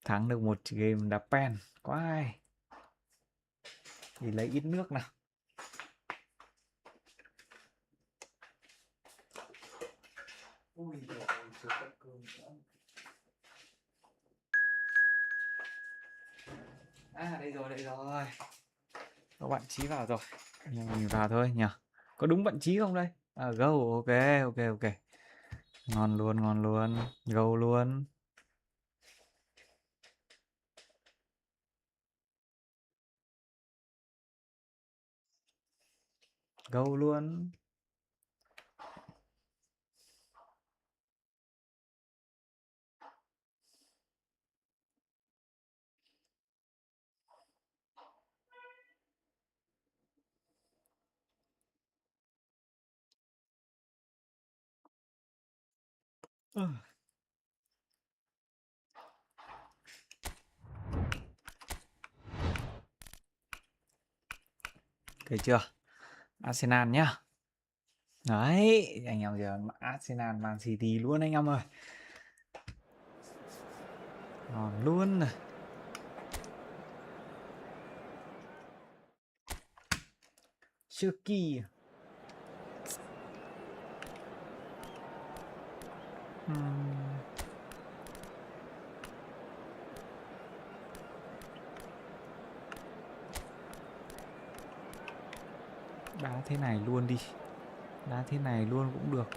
Thắng được một game đá pen, quá hay. Thì lấy ít nước nào. Ui trời ơi, chưa có cơm nữa. Đây rồi. Có bạn Chí vào rồi. Mình vào thôi nhỉ. Có đúng bạn Chí không đây? Go, ok. Ngon luôn. Go luôn. Go luôn. Ok chưa? Arsenal nhá. Đấy, anh em giờ Arsenal Man City luôn anh em ơi. Ngon luôn này. Chucky. Đá thế này luôn đi. Đá thế này luôn cũng được.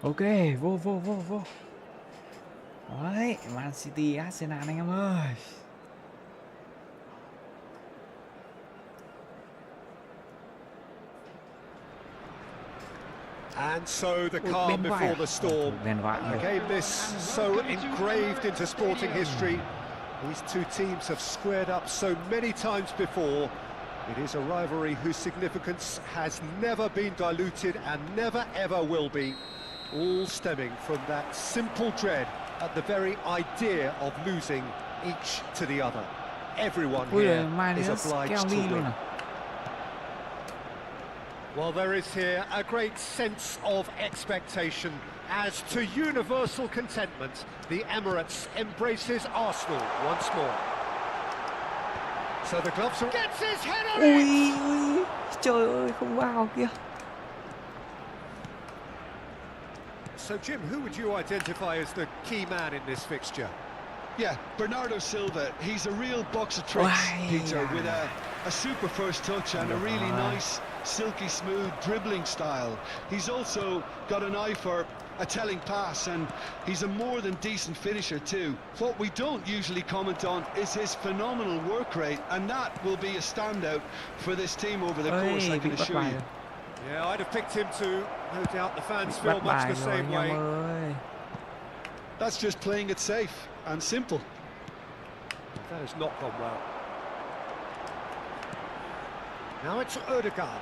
Ok, vô. Đấy, Man City, Arsenal anh em ơi. And so the calm before the storm. A game this so engraved into sporting history. These two teams have squared up so many times before. It is a rivalry whose significance has never been diluted and never ever will be. All stemming from that simple dread at the very idea of losing each to the other. Everyone here is obliged to win. Well, there is here a great sense of expectation as to universal contentment. The Emirates embraces Arsenal once more. So the gloves are... Gets his head on it! Ui, trời ơi, không vào kìa. So, Jim, who would you identify as the key man in this fixture? Yeah, Bernardo Silva. He's a real box of tricks, Peter, with a super first touch and a really nice, silky smooth dribbling style. He's also got an eye for a telling pass, and he's a more than decent finisher too. What we don't usually comment on is his phenomenal work rate, and that will be a standout for this team over the course, I can assure you. Yeah, I'd have picked him too. No doubt the fans feel much the same way. That's just playing it safe and simple. That has not gone well. Now it's Odegaard.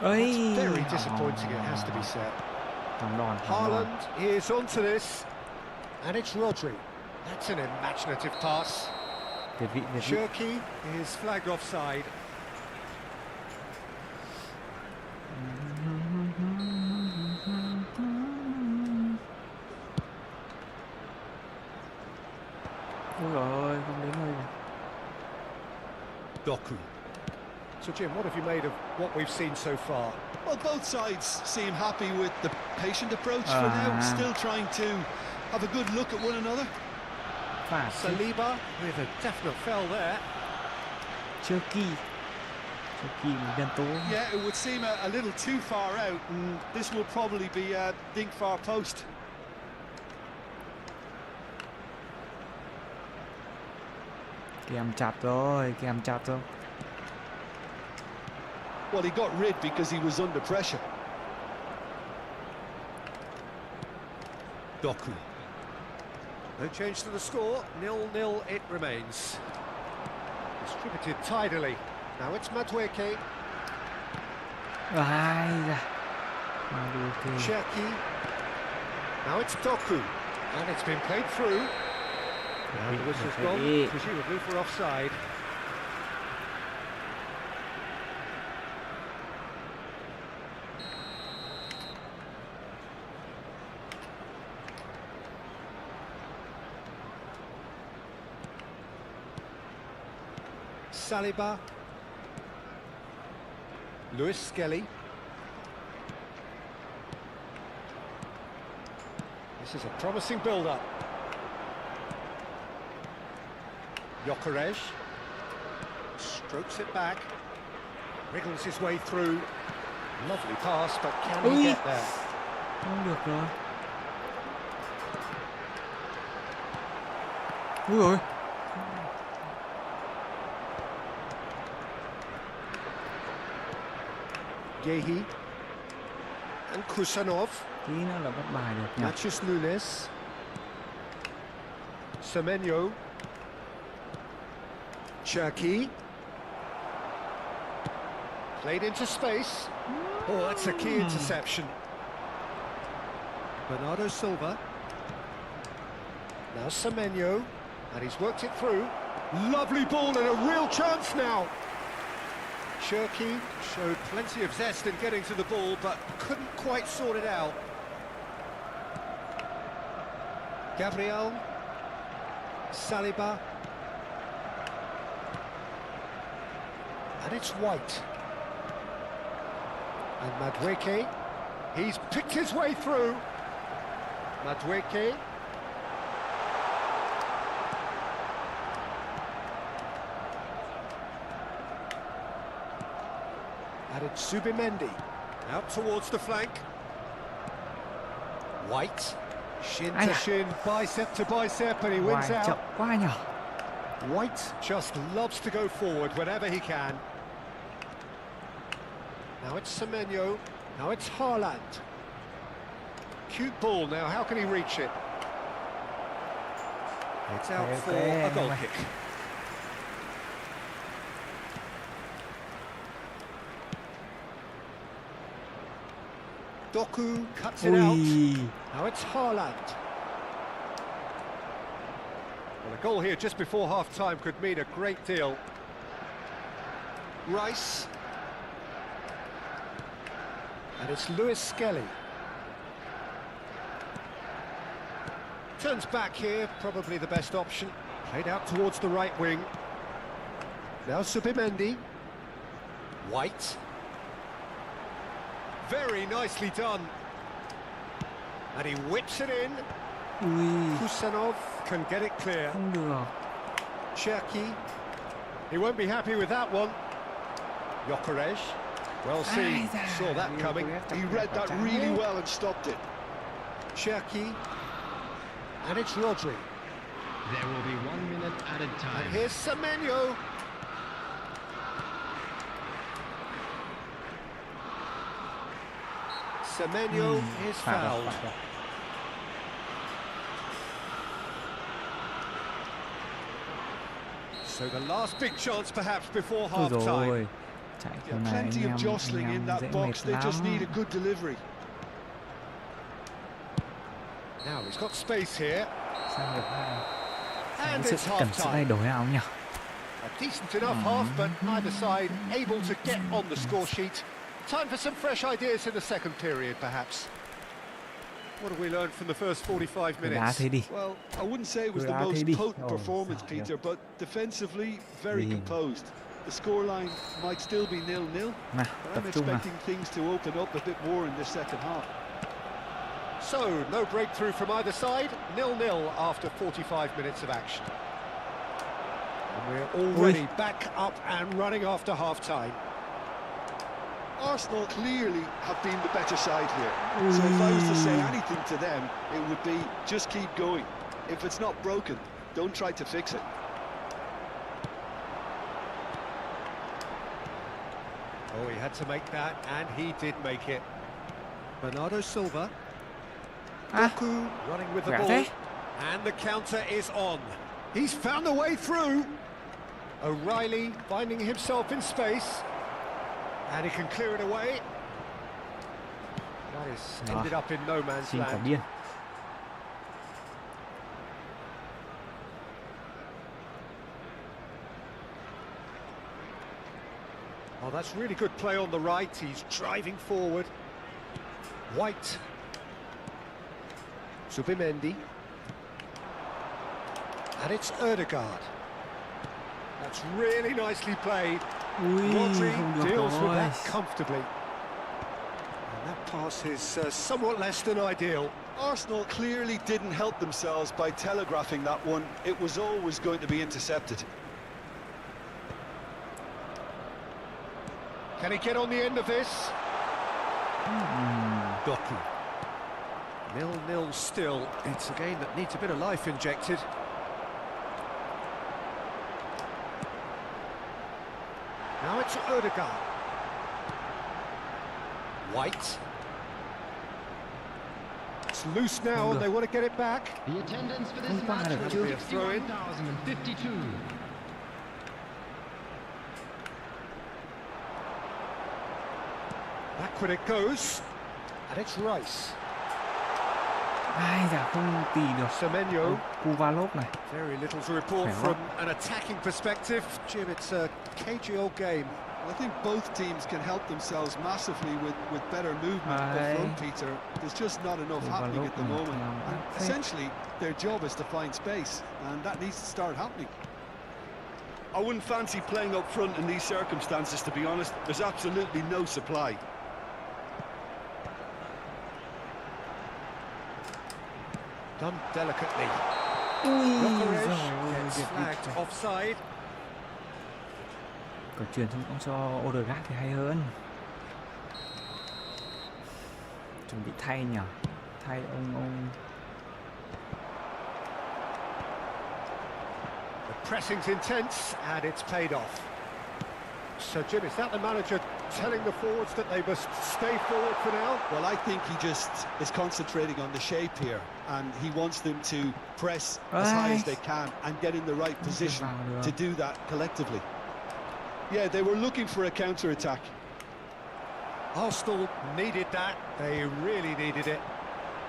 That's very disappointing, it has to be said. Haaland is onto this, and it's Rodri. That's an imaginative pass. Shirky is flagged offside. Ôi rồi, không đến nơi. Doku. So Jim, what have you made of what we've seen so far? Well, both sides seem happy with the patient approach for now, still trying to have a good look at one another. Saliba with a definite foul there. Chucky, yeah, it would seem a little too far out, and this will probably be a dink far post. Kèm chặt rồi. Well, he got rid because he was under pressure. Doku. No change to the score, 0-0 it remains. Distributed tidily. Now it's Madueke. Cherki. Now it's Doku. And it's been played through. Now the whistle's gone, presumably for offside. Saliba. Lewis Skelly. This is a promising build-up. Gyökeres strokes it back. Wriggles his way through. Lovely pass, but can he get there? Không được rồi. Ui rồi. Yehi and Kusanov. Tí nữa là bắt bài được nhỉ. Matthews Nunes. Semenyo. Cherky. Played into space. Oh, that's a key interception. Bernardo Silva. Now Semenyo. And he's worked it through. Lovely ball and a real chance now. Cherky showed plenty of zest in getting to the ball, but couldn't quite sort it out. Gabriel. Saliba. And it's White. And Madueke. He's picked his way through. Madueke. And it's Subimendi. Out towards the flank. White. Shin to shin, bicep to bicep, and he wins out. Chậm quá nhỉ. White just loves to go forward whenever he can. Now it's Semenyo. Now it's Haaland. Cute ball now, how can he reach it? It's out for a goal kick. Doku cuts it out. Now it's Haaland. Well, a goal here just before half-time could mean a great deal. Rice. And it's Lewis Skelly. Turns back here, probably the best option. Played out towards the right wing. Now Subimendi. White. Very nicely done. And he whips it in. Kusanov can get it clear. Không được. Cherky. He won't be happy with that one. Gyökeres. Well seen. Saw that coming. He read that really well and stopped it. Cherky. And it's Rodri. There will be 1 minute added time. And here's Semenyo. Semenyo is fouled. So the last big chance perhaps before half-time. Yeah, plenty of jostling in that box, they just need a good delivery. Now he's got space here. And Sự it's cần sự thay half-time. đổi nào nhỉ? A decent enough half, but either side able to get on the score sheet. Time for some fresh ideas in the second period, perhaps. What have we learned from the first 45 Đá minutes? thế đi. Well, I wouldn't say it was the Đá thế most đi. potent performance, Trời ơi. Peter, but defensively, very Đi. composed. The scoreline might still be 0-0, Nào, but tập I'm trung nào. expecting things to open up a bit more in this second half. So, no breakthrough from either side, 0-0 after 45 minutes of action. And we're already back up and running after half-time. Arsenal clearly have been the better side here, so if I was to say anything to them, it would be just keep going. If it's not broken, don't try to fix it. Oh, he had to make that, and he did make it. Bernardo Silva. Doku running with the Dạ ball. thế. And the counter is on. He's found the way through. O'Reilly finding himself in space. And he can clear it away. That is ended up in no man's Xin cả land. biên. Oh, that's really good play on the right. He's driving forward. White. Subimendi. And it's Ødegaard. That's really nicely played. Rodri không được deals with rồi. that comfortably. And that pass is somewhat less than ideal. Arsenal clearly didn't help themselves by telegraphing that one. It was always going to be intercepted. Can he get on the end of this? Doku. 0-0 still. It's a game that needs a bit of life injected. Now it's Odegaard. White. It's loose now and they want to get it back. The attendance for this match was It'll be a throw-in. 51,052. Backward it goes. And it's Rice. Ai da không tì được. Semenyo. Kuvalov này. Very little to report from an attacking perspective. Jim, it's a cagey old game. I think both teams can help themselves massively with better movement up front, Peter. There's just not enough happening at the moment. And essentially, their job is to find space, and that needs to start happening. I wouldn't fancy playing up front in these circumstances, to be honest. There's absolutely no supply. Done delicately. Gets flagged offside. Còn chuyển cho Odegaard thì hay hơn. Chuẩn bị thay nhỉ? Thay ông. The pressing's intense and it's paid off. So Jim, is that the manager telling the forwards that they must stay forward for now? Well, I think he just is concentrating on the shape here, and he wants them to press as high as they can and get in the right position to do that collectively. Yeah, they were looking for a counter-attack. Arsenal needed that. They really needed it.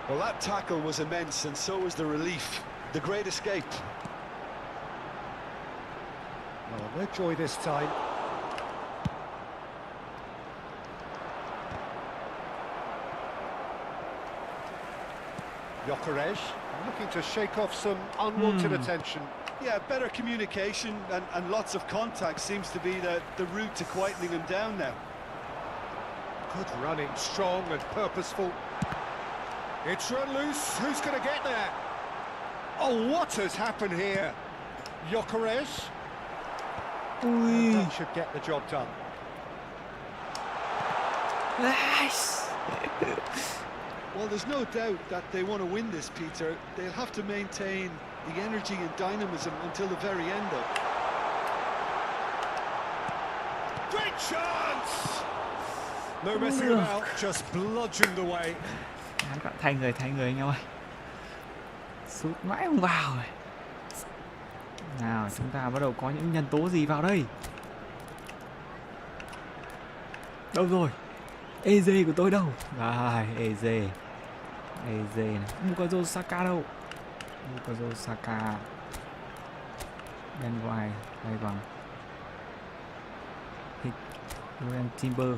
Well, that tackle was immense, and so was the relief. The great escape. Oh, no joy this time. Gyökeres looking to shake off some unwanted attention. Yeah, better communication and lots of contact seems to be the route to quietening them down now. Good running, strong and purposeful. It's run loose. Who's going to get there? Oh, what has happened here? Gyökeres. And that should get the job done. Nice. Well, there's no doubt that they want to win this, Peter. They'll have to maintain the energy and dynamism until the very end, though. Great chance! No messing about, just bludgeoned away. Các bạn thay người anh em ơi. Sút mãi không vào rồi. Nào, chúng ta bắt đầu có những nhân tố gì vào đây? Đâu rồi? EZ của tôi đâu? Rồi, EZ này. Bukayo Saka đâu? Bukayo Saka. Bên ngoài hay bằng Ryan Timber.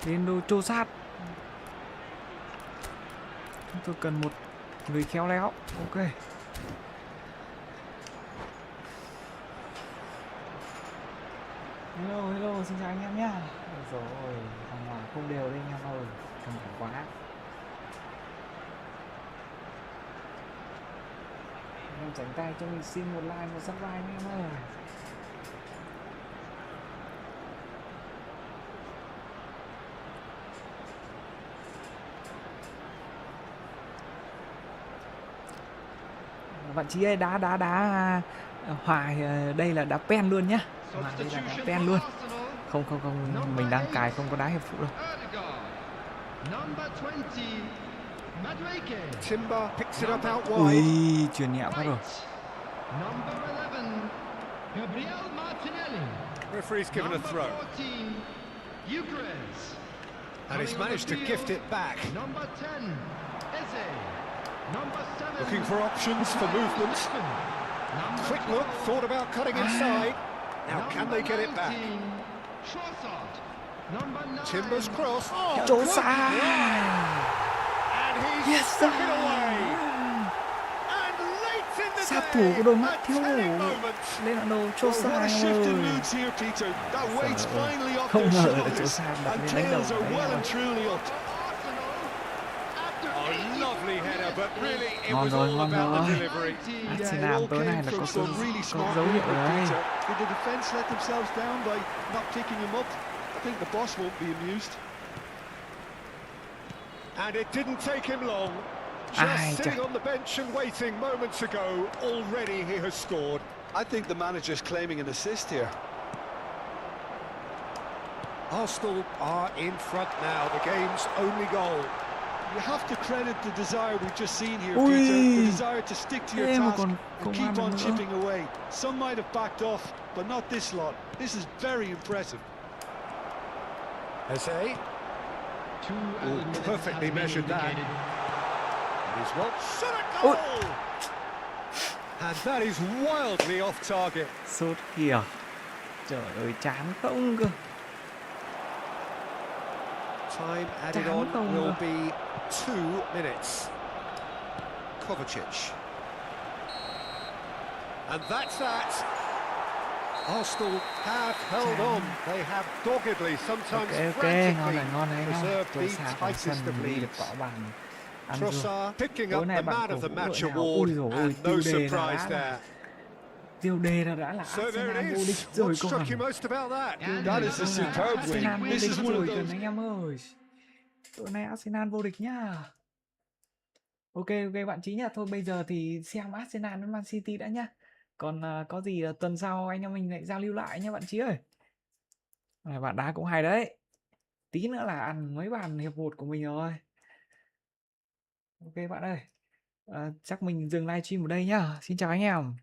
Đến đồ trô sát. Chúng tôi cần một người khéo léo. Ok. Hello, xin chào anh em nhá. Rồi, thằng Hòa không đều đây anh em ơi. Căng thẳng quá. Anh em tránh tay cho mình xin một like, một subscribe anh em ơi. Bạn Chí ơi, đá Hòa đây là đá pen luôn nhá. Hòa đây là đá pen luôn. Không, mình đang cài không có đá hiệp phụ đâu. Timber picks it up out wide. Ui, chuyền nhẹ quá rồi. Referee's given a throw. And he's managed to gift it back. Looking for options for movement. Quick look, thought about cutting inside. Now can they get it back? Timber's cross. Oh, Chỗ xa. And he's stuck it away. And late in the Sát thủ của đôi mắt thiếu ngủ. telling moment. Lên đoạn đầu chỗ xa What a shift in ơi. moods here, Peter. That weight's finally off Không their ngờ là chỗ shoulders, xa đặt and lên đánh đầu tails are đấy well em and truly up. Oh, a lovely header, but really it Ngon was rồi, all ngon about the rồi. delivery. Yeah, it Arsenal all tối nay came là from có some really có smart dấu hiệu movement, đấy. Peter. Did the defence let themselves down by not picking him up? I think the boss won't be amused. And it didn't take him long. Ai Just chà. sitting on the bench and waiting moments ago, already he has scored. I think the manager's claiming an assist here. Arsenal are in front now, the game's only goal. You have to credit the desire we've just seen here, Ui. Peter. The desire to stick to your Thế mà task còn and không keep ăn on nữa. chipping away. Some might have backed off, but not this lot. This is very impressive. Eze, perfectly measured that. And he's well shot a goal! And that is wildly off target. Sốt kìa. Trời ơi, chán không cơ. Time added Chán on không will cơ. be 2 minutes. Kovacic. And that's that. Arsenal have held on. They have doggedly, sometimes Ok, frantically, ngon này anh em. preserved Tôi the xa vào tightest sân of đi được leads. quả bàn. Ăn rồi. Trossard picking Tối up nay the bạn man cổ of the vũ match đội nào? award, Ui dồi ôi, and no tiêu đề surprise là there. tiêu đề là So there Arsenal it vô địch is. rồi What con. struck you most about that? That is a superb Arsenal win. vô This địch is one of rồi those. cần anh em ơi. Tối nay Arsenal vô địch nhá. Ok bạn Trí nhá. Thôi bây giờ thì xem Arsenal với Man City đã nhá. Còn có gì tuần sau anh em mình lại giao lưu lại nhá bạn Trí ơi. Này, bạn đá cũng hay đấy. Tí nữa là ăn mấy bàn hiệp 1 của mình rồi. Ok bạn ơi. Chắc mình dừng livestream ở đây nhá. Xin chào anh em.